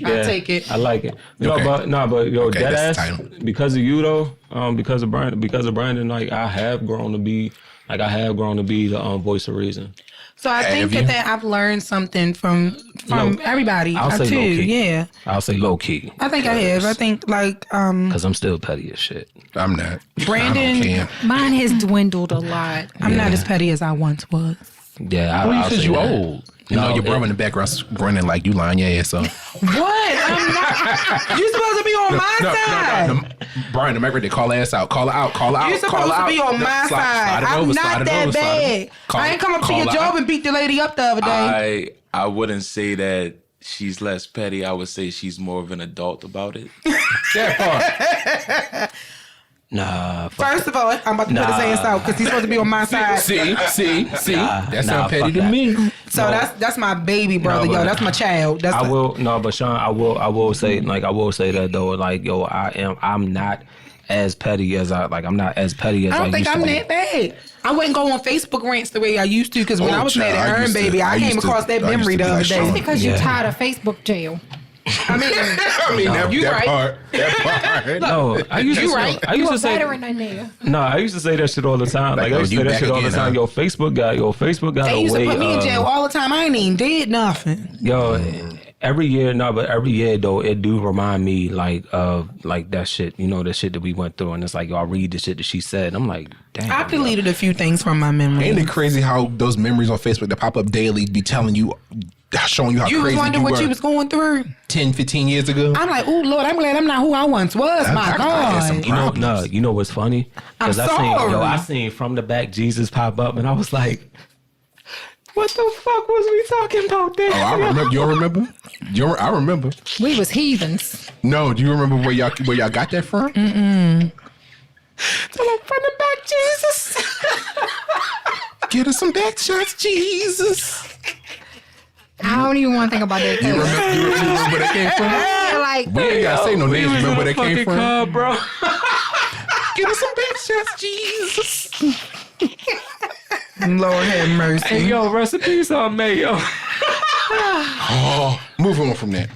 I'll take it. I like it. Okay. Okay, that's dead the ass. title. Because of you though, because of Brandon, like I have grown to be the voice of reason. So I think that I've learned something from everybody I'll say too. low key. Yeah. I'll say low key. I think I have. I think because I'm still petty as shit. I'm not. Brandon, Mine has dwindled a lot. I'm not as petty as I once was. Yeah, Well, you said you that. old. Your brother in the background grinning like you lying your ass off. What? I'm not. You supposed to be on my side. No. Brian, the record, they call her ass out. Call her out. You supposed to be on my side. I'm not that bad. I ain't come up to your job and beat the lady up the other day. I wouldn't say that she's less petty. I would say she's more of an adult about it. That part. Nah. First of all, I'm about to put his ass out because he's supposed to be on my side. See. That sounds petty to that. me. So that's my baby brother, yo. That's my child. But Sean, I will say that though, like, yo, I'm not as petty as I'm not as petty as I don't think used I'm to be. that bad. I wouldn't go on Facebook rants the way I used to because when I was mad at Earn Baby, I came across that memory the other day. Because you're tired of Facebook jail. I mean, that, you that right. part. That part. No, I used to say, I used to say, I used to say that shit all the time. Like I used to say that shit all the time. Yo, Facebook got They used to put me in jail all the time. I ain't even did nothing. Yo, every year though, it do remind me like of like that shit, you know, the shit that we went through, and it's like, yo, I read the shit that she said. I'm like, damn. I deleted a few things from my memory. Ain't it crazy how those memories on Facebook that pop up daily be telling you, showing you how You crazy was wondering you what were you was going through? 10, 15 years ago? I'm like, oh Lord, I'm glad I'm not who I once was. My God. You know what's funny? I'm sorry. I seen From the Back Jesus pop up, and I was like, what the fuck was we talking about there? Oh, I remember. You don't remember? I remember. We was heathens. No, do you remember where y'all got that from? So like, From the Back Jesus. Get us some back shots, Jesus. I don't even want to think about that. You remember where that came from? Like, We ain't gotta say no names. Remember where that came from? Club, bro. Get us some back shots, Jesus. Lord have mercy. Hey, yo, recipes on mayo. Oh, moving on from that.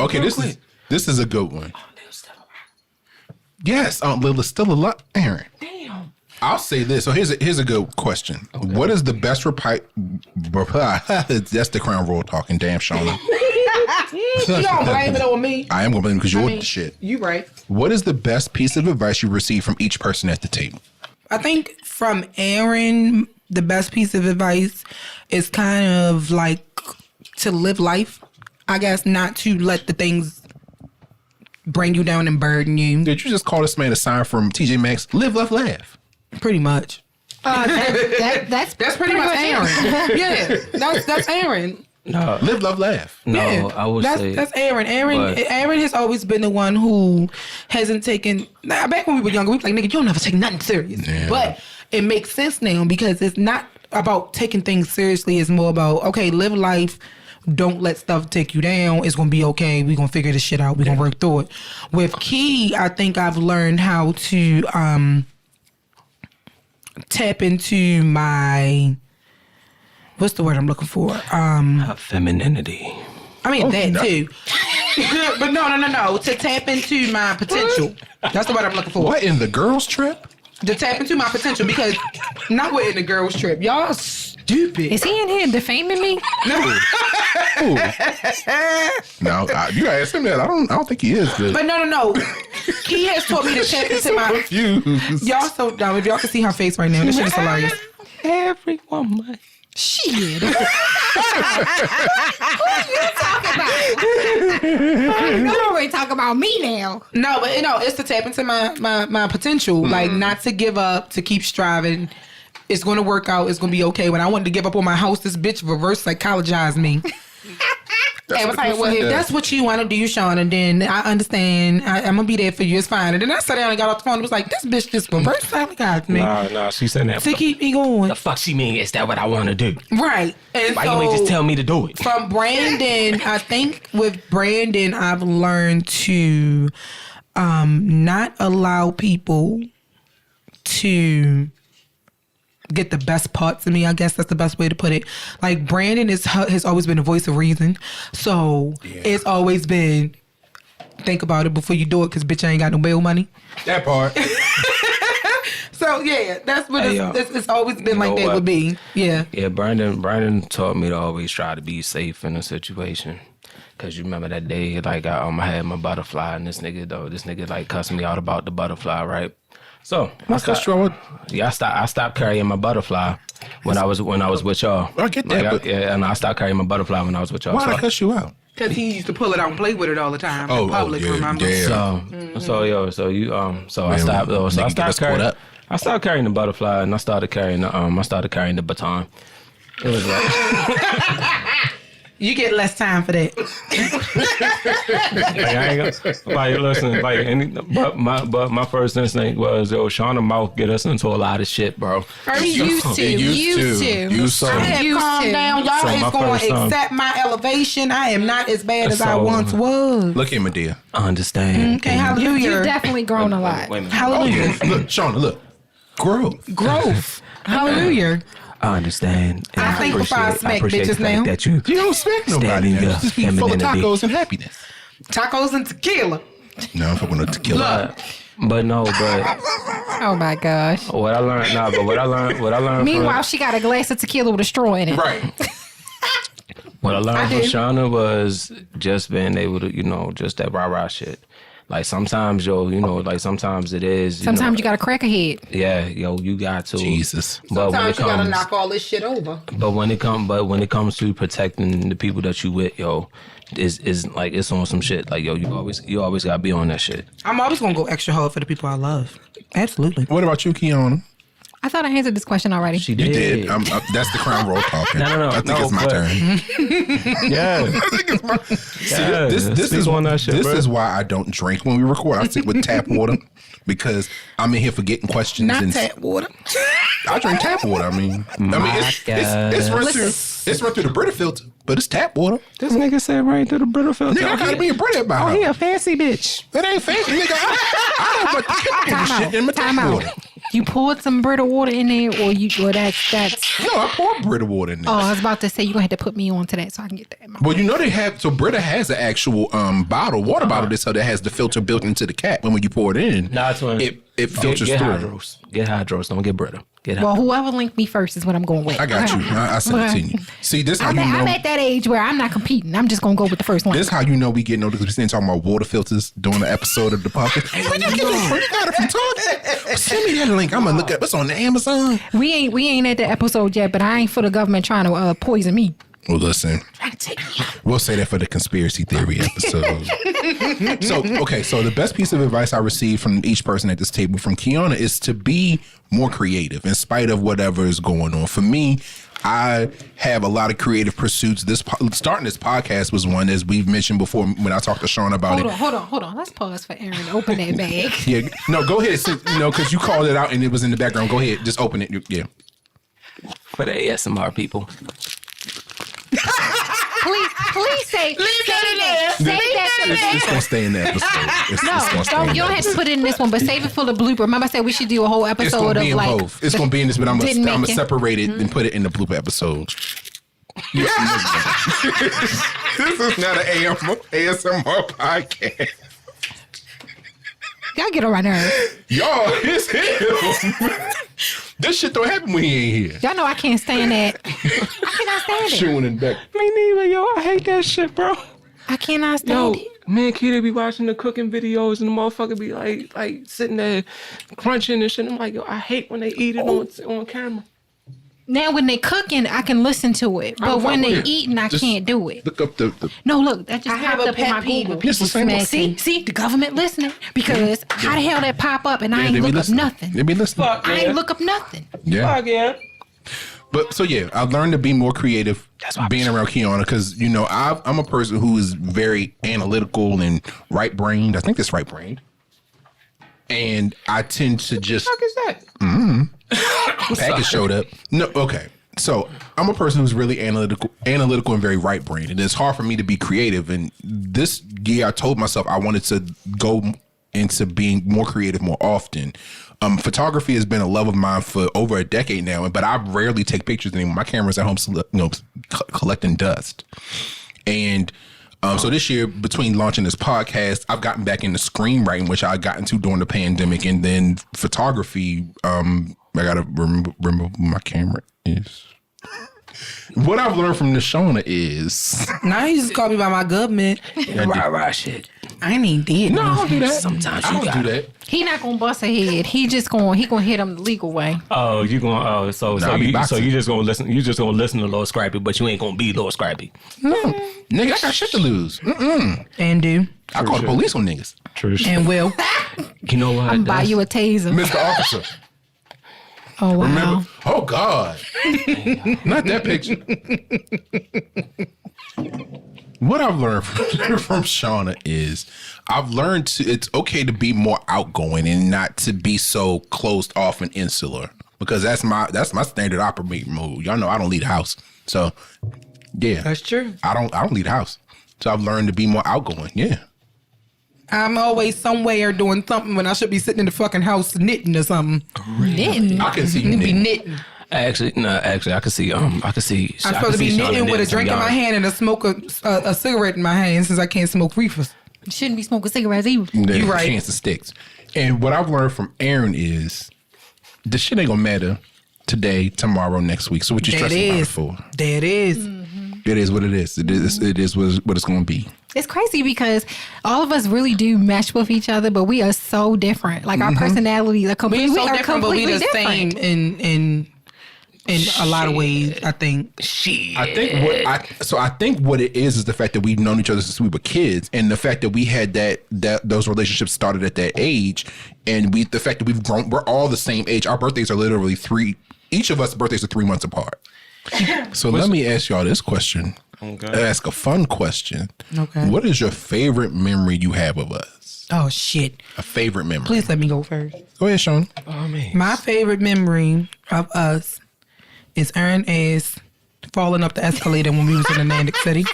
Okay, this is a good one. Yes, Lila's still alive. Aaron. damn. I'll say this. So here's a good question. Okay. What is the best reply? That's the Crown Royal talking. Damn, Shauna. You don't blame it on me. I am gonna blame it because you're the shit. You right. What is the best piece of advice you received from each person at the table? I think from Aaron, the best piece of advice is kind of like to live life. I guess not to let the things bring you down and burden you. Did you just call this man a sign from TJ Maxx? Live, love, laugh. Pretty much. That's pretty much Aaron. Yeah, that's Aaron. No, live, love, laugh. No, Yeah, I would say that's Aaron. Aaron has always been the one who hasn't taken. Back when we were younger, we were like, nigga, you don't ever take nothing serious. Yeah. But it makes sense now because it's not about taking things seriously. It's more about, okay, live life. Don't let stuff take you down. It's gonna be okay. We're gonna figure this shit out. We're gonna work through it. With Key, I think I've learned how to tap into my, what's the word I'm looking for? femininity. I mean, that too. But no. To tap into my potential. That's the word I'm looking for. What, in the girls' trip? To tap into my potential because not we're in the girls' trip. Y'all stupid. Is he in here defaming me? No. No, you gotta ask him that. I don't think he is good. But no. He has taught me to tap into my. Confused. Y'all so dumb. If y'all can see her face right now, this shit is hilarious. Every woman. Shit. Who you talking about? You already talking about me now. No, but it's to tap into my potential. Like not to give up, to keep striving. It's gonna work out. It's gonna be okay. When I wanted to give up on my house, this bitch reverse psychologized me. I was like, well, if that's what you want to do, Shauna, then I understand. I'm gonna be there for you. It's fine. And then I sat down and got off the phone and was like, this bitch just reverse psychologized me. Nah, she said that. To keep me going. The fuck she mean? Is that what I want to do? Right. And why you ain't just tell me to do it? From Brandon, I think with Brandon, I've learned to not allow people to get the best parts of me. I guess that's the best way to put it. Like Brandon has always been a voice of reason. So it's always been, think about it before you do it because bitch, I ain't got no bail money. That part. So yeah, that's what it's always been like that with me. Yeah. Yeah, Brandon taught me to always try to be safe in a situation. Cause you remember that day, like I had my butterfly, and this nigga like cussing me out about the butterfly, right? So I stopped carrying my butterfly when I was with y'all. I get that, and I stopped carrying my butterfly when I was with y'all. Why'd I cuss you out? Because he used to pull it out and play with it all the time in public. Remember? Yeah. I stopped carrying the butterfly, and I started carrying the baton. It was like. You get less time for that. But my first instinct was, Shauna mouth get us into a lot of shit, bro. Used to. I have calmed down. Y'all is going to accept my elevation. I am not as bad as I once was. Look here, Medea. I understand. Okay, hallelujah. You've definitely grown a lot. Hallelujah. Look, Shauna, look. Growth. Hallelujah. I understand. And I think before I smack bitches now. That you don't smack nobody. You just be full of tacos and happiness. Tacos and tequila. No, I'm fucking with tequila. But oh my gosh. What I learned. Meanwhile, she got a glass of tequila with a straw in it. Right. What I learned from Shauna was just being able to, just that rah-rah shit. Like sometimes, sometimes it is. Sometimes you got to crack a head. Yeah, you got to. Jesus. But sometimes you got to knock all this shit over. But when it comes to protecting the people that you with, is like it's on some shit. Like you always gotta be on that shit. I'm always gonna go extra hard for the people I love. Absolutely. What about you, Kiana? I thought I answered this question already. She did. You did. That's the crown roll talking. No. I think it's my turn. Yeah. I think it's my. See, this is on that shit. This is why I don't drink when we record. I sit with tap water because I'm in here forgetting questions. Not tap water. I drink tap water. I mean, it's run through the Brita filter, but it's tap water. This nigga said right through the Brita filter. Nigga, I gotta be a Brita about it. Oh, he a fancy bitch. It ain't fancy, nigga. I don't put the shit in my tap water. You poured some Brita water in there, or that's. No, I poured Brita water in there. Oh, I was about to say you're gonna have to put me on to that so I can get that. Well, they have. So Brita has an actual water bottle that has the filter built into the cap, and when you pour it in, it filters get through. Hydros. Get Hydros. Don't get Brita. Well, whoever linked me first is what I'm going with. I got you. I sent it to you. See, this how you know. I'm at that age where I'm not competing. I'm just gonna go with the first one. This how you know we get noticed. We're talking about water filters during the episode of the podcast. Hey, when you get this free got it from Target? Send me that link. I'm gonna look at what's on the Amazon. We ain't at the episode yet, but I ain't for the government trying to poison me. Well, listen, we'll say that for the conspiracy theory episode. So the best piece of advice I received from each person at this table from Kiana is to be more creative in spite of whatever is going on. For me, I have a lot of creative pursuits. Starting this podcast was one, as we've mentioned before when I talked to Shauna about it. Hold on. Let's pause for Aaron to open that bag. Yeah, no, go ahead. Because you called it out and it was in the background. Go ahead, just open it. Yeah. For the ASMR people. Please say that. It's gonna stay in the episode. You don't have to put it in this one, but save it for the blooper. Remember, I said we should do a whole episode of like. Both. It's gonna be in this, but I'm gonna separate it and put it in the blooper episode. This is not an ASMR podcast. Y'all get on my nerves. Y'all, it's him. This shit don't happen when he ain't here. Y'all know I can't stand that. I cannot stand it. Chewing in the back. Me neither, yo. I hate that shit, bro. I cannot stand it. Me and Kitty be watching the cooking videos and the motherfucker be like sitting there crunching and shit. I'm like, yo, I hate when they eat it on camera. Now, when they cooking, I can listen to it, but when they eating, I can't do it. Look up the. No, look, that just I have a pet peeve with people smacking. See, the government listening because how the hell that pop up and I ain't look up nothing. They be listening. I ain't look up nothing. Yeah. Fuck yeah. But so yeah, I've learned to be more creative being around Kiana because I'm a person who is very analytical and right-brained. I think that's right-brained, and I tend to just. What the fuck is that? Package showed up. No, okay. So I'm a person who's really analytical and very right-brained, and it's hard for me to be creative. And this year, I told myself I wanted to go into being more creative more often. Photography has been a love of mine for over a decade now, but I rarely take pictures anymore. My camera's at home, collecting dust. And so this year, between launching this podcast, I've gotten back into screenwriting, which I got into during the pandemic, and then photography. I gotta remember where my camera is. What I've learned from Shauna is now you just call me by my government. Rah shit. I ain't even did. No, I don't do that. Sometimes I don't do that. He not gonna bust a head. He gonna hit him the legal way. Oh, you gonna so you just gonna listen. You just gonna listen to Lord Scrappy, but you ain't gonna be Lord Scrappy. No, nigga, I got shit to lose. And do. I call the police on niggas. True. And will. You know what? I'm buy you a taser, Mr. Officer. Oh wow. Remember? Oh God. Not that picture. What I've learned from Shauna is I've learned it's okay to be more outgoing and not to be so closed off and insular, because that's my standard operating mode. Y'all know I don't leave the house. So yeah. That's true. I don't leave the house. So I've learned to be more outgoing. Yeah. I'm always somewhere doing something when I should be sitting in the fucking house knitting or something. Knitting. I can see you Be knitting. knitting. Actually, I could see. I'm supposed to be knitting with a drink in my hand and a cigarette in my hand since I can't smoke reefers. You shouldn't be smoking cigarettes either. You're right. Chance of sticks. And what I've learned from Aaron is the shit ain't gonna matter today, tomorrow, next week. So what you stressing about it for? That is. It is what it is. It is what it's gonna be. It's crazy because all of us really do match with each other, but we are so different. Like our personalities are completely We're so different, but we the different. same in a lot of ways, I think. I think what it is the fact that we've known each other since we were kids, and the fact that we had that those relationships started at that age, and the fact that we've grown, we're all the same age. Our birthdays are literally each of us birthdays are 3 months apart. So let me ask y'all this question. Okay. Ask a fun question. Okay. What is your favorite memory you have of us? Oh shit! A favorite memory. Please let me go first. Go ahead, Shauna. Oh man. My favorite memory of us is Aaron ass falling up the escalator when we was in Atlantic City.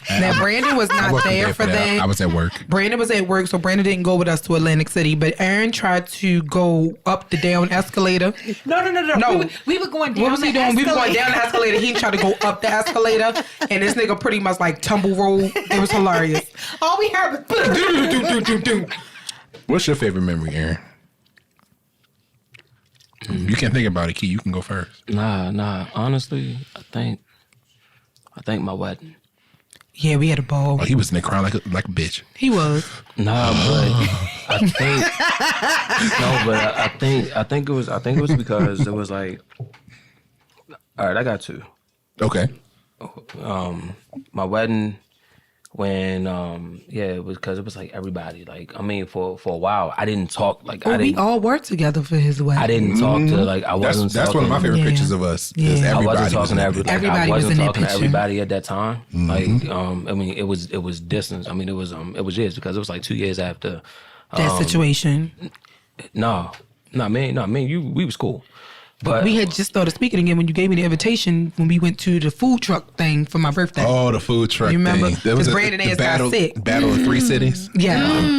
Now Brandon was not there for that. I was at work. Brandon was at work, so Brandon didn't go with us to Atlantic City. But Aaron tried to go up the down escalator. No. We were going down. What was he doing? We were going down the escalator. He tried to go up the escalator, and this nigga pretty much like tumble roll. It was hilarious. All we heard was What's your favorite memory, Aaron? You can't think about it, Key. You can go first. Nah. Honestly, I think my wedding. Yeah, we had a ball. Oh, he was in there crying like a bitch. He was. Nah, but I think it was because it was like, all right, I got two. Okay. My wedding, when it was because it was like everybody, like I mean for a while I didn't talk, like we all worked together for his wedding. I didn't talk to, like I wasn't That's one of my favorite pictures of us. Yeah. Is I everybody wasn't talking to everybody. Everybody I was wasn't in that talking to picture. everybody at that time. Like I mean it was distance. I mean it was years, because it was like 2 years after that situation. No, we was cool. But We had just started speaking again when you gave me the invitation when we went to the food truck thing for my birthday. Oh, the food truck You remember? thing. That was 'Cause Brandon ass got battle, sick. Battle of 3 cities. Yeah.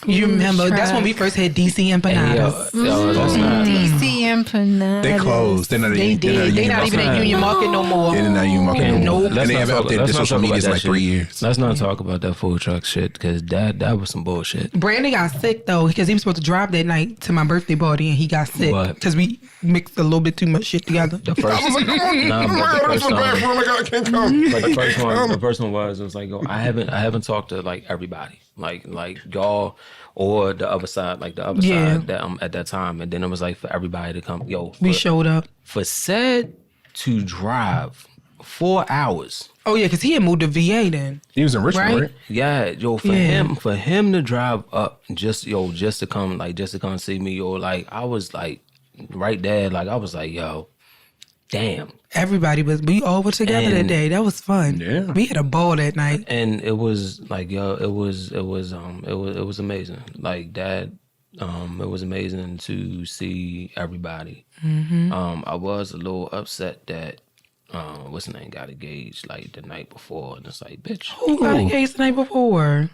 You remember? That's when we first had DC empanadas. that's not. DC empanadas. They closed. They're not They did. They not even at Union Market no more. They're not even market no more. Nope. And they haven't updated their social medias in like 3 years. Let's not talk about that food truck shit, because that was some bullshit. Brandon got sick though because he was supposed to drive that night to my birthday party and he got sick What? because we mixed a little bit too much shit together. The first, I was like, oh my God, I can't come. but the first one was, it was like, yo, I haven't talked to like everybody, like y'all or the other side, like the other side that at that time, and then it was like for everybody to come. Yo, We showed up. for said to drive 4 hours. Oh yeah, because he had moved to VA then. He was in Richmond, Right? right? Yeah, yo, for him to drive up just to come see me, yo, like I was like right there, like I was like, yo, damn. We all were together that And- day. That was fun. Yeah. We had a ball that night. And it was like, yo, it was amazing. Like that, it was amazing to see everybody. I was a little upset that what's the name got engaged like the night before, and it's like, bitch, Who got engaged the night before?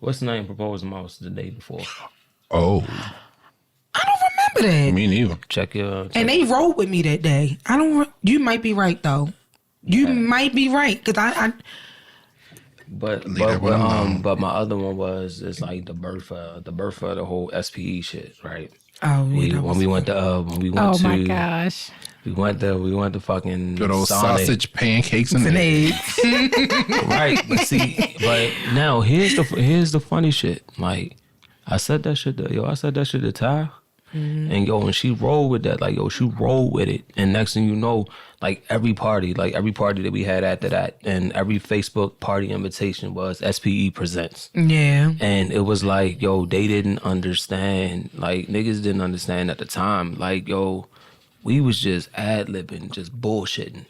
what's the name proposed most the day before? Oh, I don't remember that. me neither. Check your. And they rode with me that day. You might be right though. You might be right because I But that one alone. but my other one was, it's like the birth of the whole SPE shit, right? oh yeah, When we went to Oh my gosh. we went to fucking Good old Sonic. sausage, pancakes, and an eggs. egg. Right, but now here's the funny shit. Like I said that shit to Ty, and yo, when she rolled with that, like yo, she rolled with it, and next thing you know, like every party that we had after that, and every Facebook party invitation was SPE presents. Yeah. And it was like, yo, they didn't understand. Like, niggas didn't understand at the time. Like, yo, we was just ad-libbing, just bullshitting.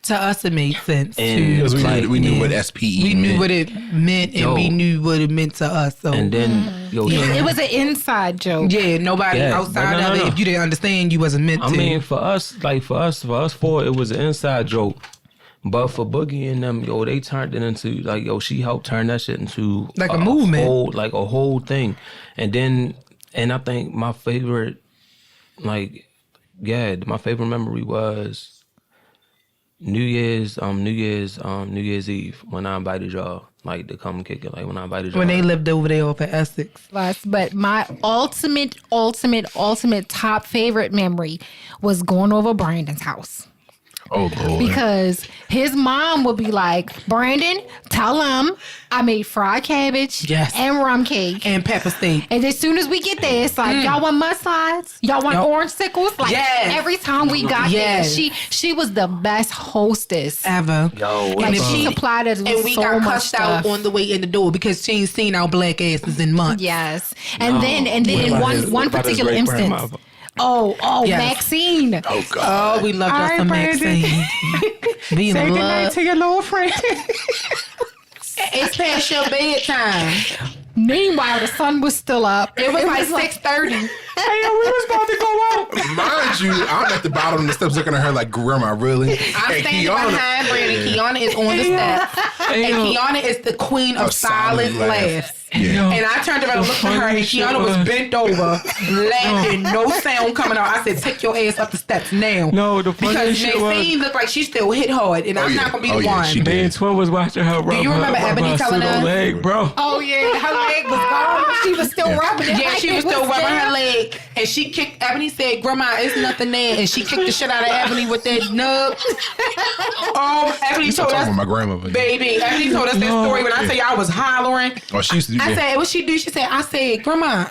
To us, it made sense. And too. Because we knew Yeah. what SPE We meant. knew what it meant, and Yo. we knew what it meant to us. So And then, yo, It was an inside joke. yeah, nobody Yeah, outside but no, of it. no. If you didn't understand, you wasn't meant I to. mean, for us four, it was an inside joke. But for Boogie and them, yo, they turned it into, like, yo, she helped turn that shit into Like a movement. like a whole thing. And I think my favorite, like, my favorite memory was New Year's Eve when I invited y'all like to come kick it. Like when I invited y'all. When they lived over there off of Essex. But my ultimate top favorite memory was going over Brandon's house. Oh, Lord. Because his mom would be like, Brandon, tell him I made fried cabbage and rum cake. And pepper steak. And as soon as we get there, it's like, y'all want mudslides? Y'all want orange sickles? Like every time we got there, she was the best hostess ever. Yo, and she supplied us with and we so got much cussed stuff. out on the way in the door because she ain't seen our black asses in months. Yes. And then in one particular instance. Maxine. Oh, God. Oh, we love us some Maxine. Being Say goodnight to your little friend. It's past your bedtime. Meanwhile, the sun was still up. It was like 6:30. Hey, we was about to go out. Mind you, I'm at the bottom of the steps looking at her like, Grandma, really? I'm standing behind Brandon. Kiana is on the steps. And Kiana is the queen of silent laughs. Yeah. And I turned around and looked at her, and Kiana was bent over, laughing, no sound coming out. I said, take your ass up the steps now. No, the because Maxine looked like she still hit hard, and I'm not going to be the one. She did. Me and Twin was watching her rub. Do you remember Ebony telling us? Leg, bro. Oh, yeah. Her leg was gone, but she was still rubbing it. Yeah, she was still rubbing her leg. And she kicked, Ebony said, Grandma, it's nothing there. And she kicked the shit out of Ebony with that nub. Ebony told us. My grandmother. Baby, Ebony told us that story when I say I was hollering. Oh, she used to do that. I said, what she do? She said, I said, Grandma,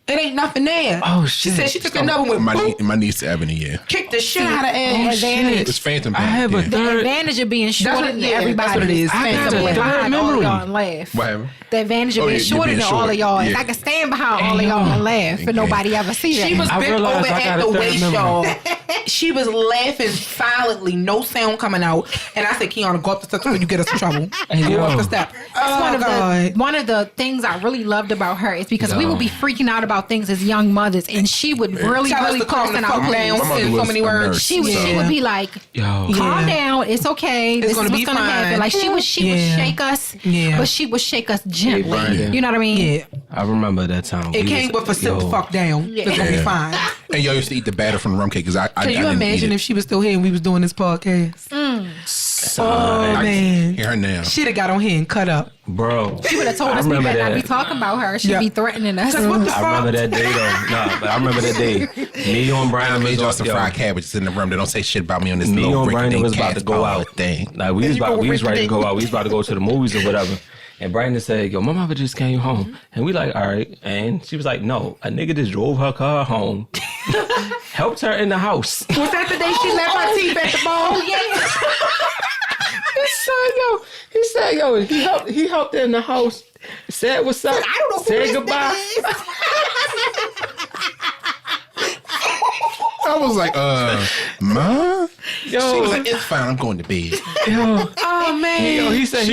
it ain't nothing there. Oh, She shit. said she took another one. My niece Ebony, Kicked the shit out of Ebony. It's phantom pain. I have a The third. advantage of being shorter than everybody. That's what it is. I got Stand a third behind all of memory. y'all and laugh. What happened? The advantage of being shorter being than all short. of y'all is Yeah. I can stand behind all of y'all and laugh and nobody ever see that. She was I bent realized over I at got the a third waist, memory. y'all. She was laughing silently, no sound coming out. And I said, Kiana, go up the steps before you get us in trouble. Go up the steps. One of the things I really loved about her is because we would be freaking out about things as young mothers, and she would really Tell us to calm the person fuck out. down My mother in so was many a words. nurse. She would be like, calm down, it's okay. This is gonna what's be gonna fine. happen. Like she would shake us, but she would shake us gently. Right. You know what I mean? Yeah. I remember that time. It came with a sit the fuck down. It's gonna be fine. And y'all used to eat the batter from the rum cake because I Can you didn't imagine eat if she was still here and we was doing this podcast? Oh, man. Hear her now. She'd have got on here and cut up. Bro. She would have told us we better not be talking about her. She'd be threatening us. What the I fuck? remember that day though. Nah, but I remember that day. Me and Brian I made was y'all off some yo, fried cabbages in the room. They don't say shit about me on this Me little and Rick Brandon Dink was about to Cats go Power out. thing. Like we was ready to go out. We was about to go to the movies or whatever. And Brandon said, yo, my mama just came home. And we like, all right. And she was like, no, a nigga just drove her car home. Helped her in the house. Was that the day she left her teeth at the ball? He said, he helped her in the house. Said what's up. I don't know who said this goodbye. nigga is. I was like, Ma? Yo, She was like, it's fine. I'm going to bed. yo. Oh, man. Yo, he said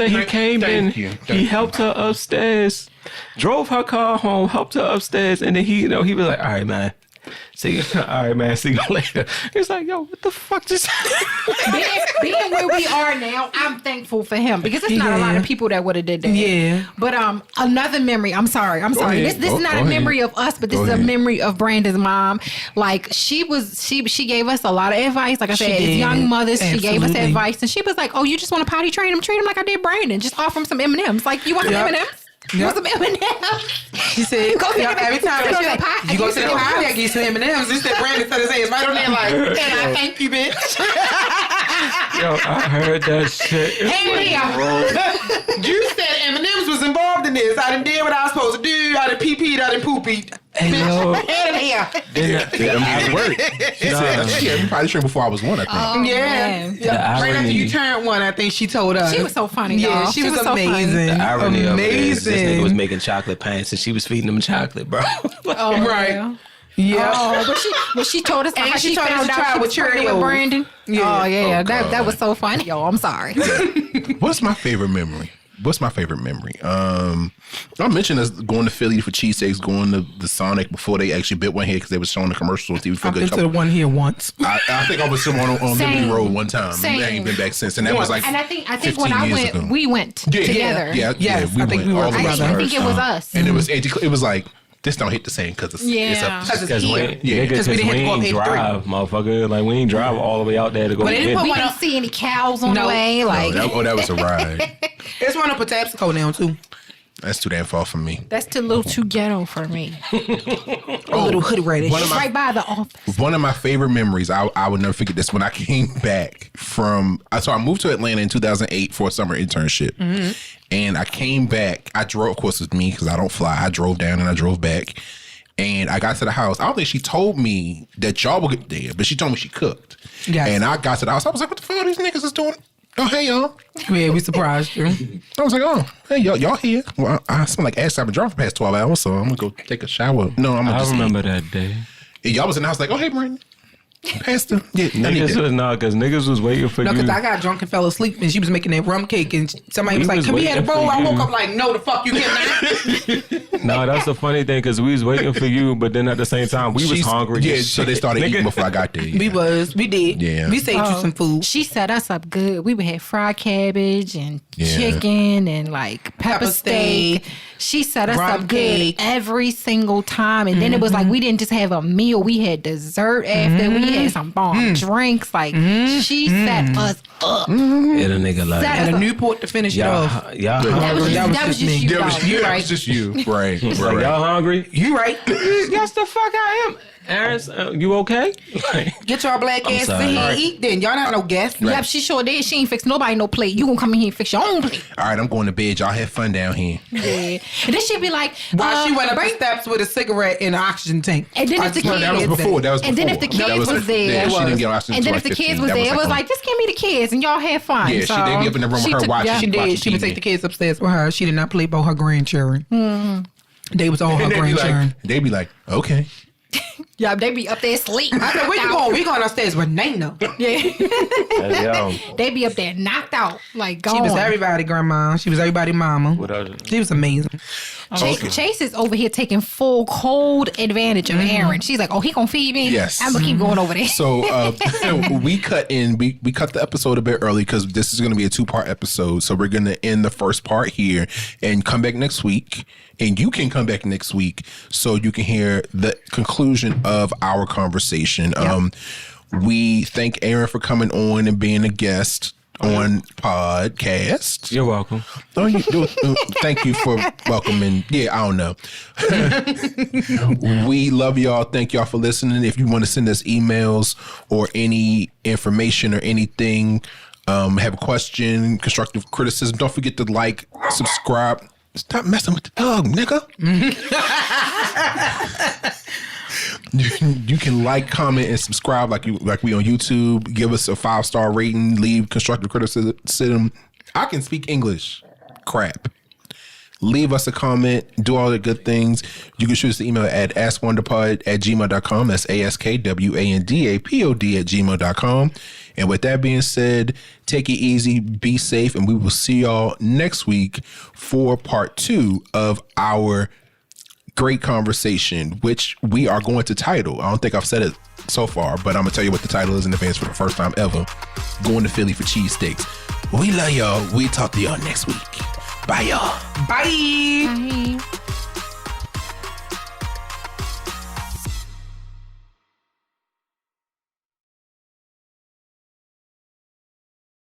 he came in. He helped her upstairs, drove her car home, helped her upstairs, and then he was like, "All right, man. See you later." He's like, "Yo, what the fuck just?" being where we are now, I'm thankful for him because it's not a lot of people that would have did that. Yeah. But another memory. I'm sorry. ahead. This is not a memory of us, but this is a memory of Brandon's mom. Like she gave us a lot of advice. Like I said, as young mothers, she gave us advice, and she was like, "Oh, you just want to potty train him? Treat him like I did Brandon. Just offer him some M&Ms. Like you want some M&Ms." You want some M&Ms? She said, every time you go to the party, I get some M&Ms. She said, Brandon said his hands right on there like, and I thank you, bitch. Yo, I heard that shit. You said M&M's was involved in this. I done did what I was supposed to do. I done pee-peed, I done poopy. Hey, yo. Head in here. It worked. She said, you probably trained before I was one, I think. Man. Right after you turned one, I think she told us. She was so funny, Yeah, y'all. she was so funny. amazing. The irony of it is this nigga was Amazing. making chocolate pants and she was feeding him chocolate, bro. Oh, Right. yeah. Yeah. Oh, but she told us And how she she told us found to out try she with was pregnant with Cheerios. Brandon. Yeah. Oh yeah, Oh, that was so funny, yo. I'm sorry. What's my favorite memory? I mentioned us going to Philly for cheesesteaks, going to the Sonic before they actually built one here because they was showing the commercials on TV for a I've good been to the couple. one here once. I think I was somewhere on Liberty Same. Road one time. Same. I ain't been back since, and that was like And I think 15 when I years went, ago. we went together. Yeah, Yes, we I think went we were all the way I together. to think it was us. and it was like This don't hit the same because it's Yeah. up. Because it's here. Because we ain't drive, motherfucker. Like, we ain't drive all the way out there to go We get it. didn't see any cows on the way. Like, that was a ride. It's one up at Tapsico now, too. That's too damn far from me. that's a little too ghetto for me. A little hood radish. It's right by the office. One of my favorite memories, I would never forget this, when I came back from, so I moved to Atlanta in 2008 for a summer internship. Mm-hmm. And I came back, I drove, of course, with me because I don't fly. I drove down and I drove back. And I got to the house. I don't think she told me that y'all would get there, but she told me she cooked. Yes. And I got to the house. I was like, what the fuck are these niggas is doing? Oh, hey, y'all. Yeah, we surprised you. I was like, oh, hey, y'all here. Well, I smell like ass. I've been driving for the past 12 hours, so I'm going to go take a shower. No, I'm going to just remember that day. And y'all was in the house like, oh, hey, Brandon. Pastor. Yeah, niggas was not, because niggas was waiting for you. No, because I got drunk and fell asleep, and she was making that rum cake, and somebody was like, can we have a bowl? I woke up like, no, the fuck you cannot. No, that's the funny thing, because we was waiting for you, but then at the same time, we was hungry. Yeah, so they started eating before I got there. Yeah. We did. Yeah. We saved you some food. She set us up good. We would have fried cabbage and chicken and like pepper steak. She set us up good every single time. And then it was like, we didn't just have a meal. We had dessert after. We had some bomb drinks. Like, she set us up. And a nigga like and a Newport to finish it off. Yeah. That was just you. That was just you. Right. Like, y'all hungry? You right. Yes, the fuck I am. Aaron, you okay? Get your black ass in here and eat then. Y'all not no guests. Right. Yep, she sure did. She ain't fix nobody no plate. You gonna come in here and fix your own plate. All right, I'm going to bed. Y'all have fun down here. Yeah. And then she'd be like, while she went up the steps with a cigarette in an oxygen tank. And then if the kids, that was before. And then if the kids was there, she didn't get oxygen. And then if the kids was there, it was like, just give me the kids and y'all have fun. Yeah, so she did be up in the room with her watching. She did. She would take the kids upstairs with her. She did not play about her grandchildren. They was all her grandchildren. They'd be like, okay. Yeah, they be up there asleep. I said, where you going? We going upstairs with Nana. Yeah. They be up there knocked out. Like, gone. She was everybody's grandma. She was everybody's mama. She was amazing. Chase is over here taking full cold advantage of Aaron. She's like, oh, he gonna feed me? Yes. I'm gonna keep going over there. So we cut the episode a bit early because this is gonna be a 2-part episode. So we're gonna end the first part here and come back next week. And you can come back next week so you can hear the conclusion of our conversation. Yep. We thank Aaron for coming on and being a guest on podcast. You're welcome. Oh, you do. Thank you for welcoming. Yeah, I don't know. We love y'all. Thank y'all for listening. If you want to send us emails or any information or anything, have a question, constructive criticism, don't forget to like, subscribe. Stop messing with the dog, nigga. You can like, comment, and subscribe like we on YouTube. Give us a 5-star rating. Leave constructive criticism. I can speak English. Crap. Leave us a comment. Do all the good things. You can shoot us an email at askwandapod@gmail.com. That's ASKWANDAPOD@gmail.com. And with that being said, take it easy, be safe, and we will see y'all next week for part 2 of our great conversation, which we are going to title. I don't think I've said it so far, but I'm going to tell you what the title is in advance for the first time ever. Going to Philly for cheesesteaks. We love y'all. We talk to y'all next week. Bye, y'all. Bye. Bye.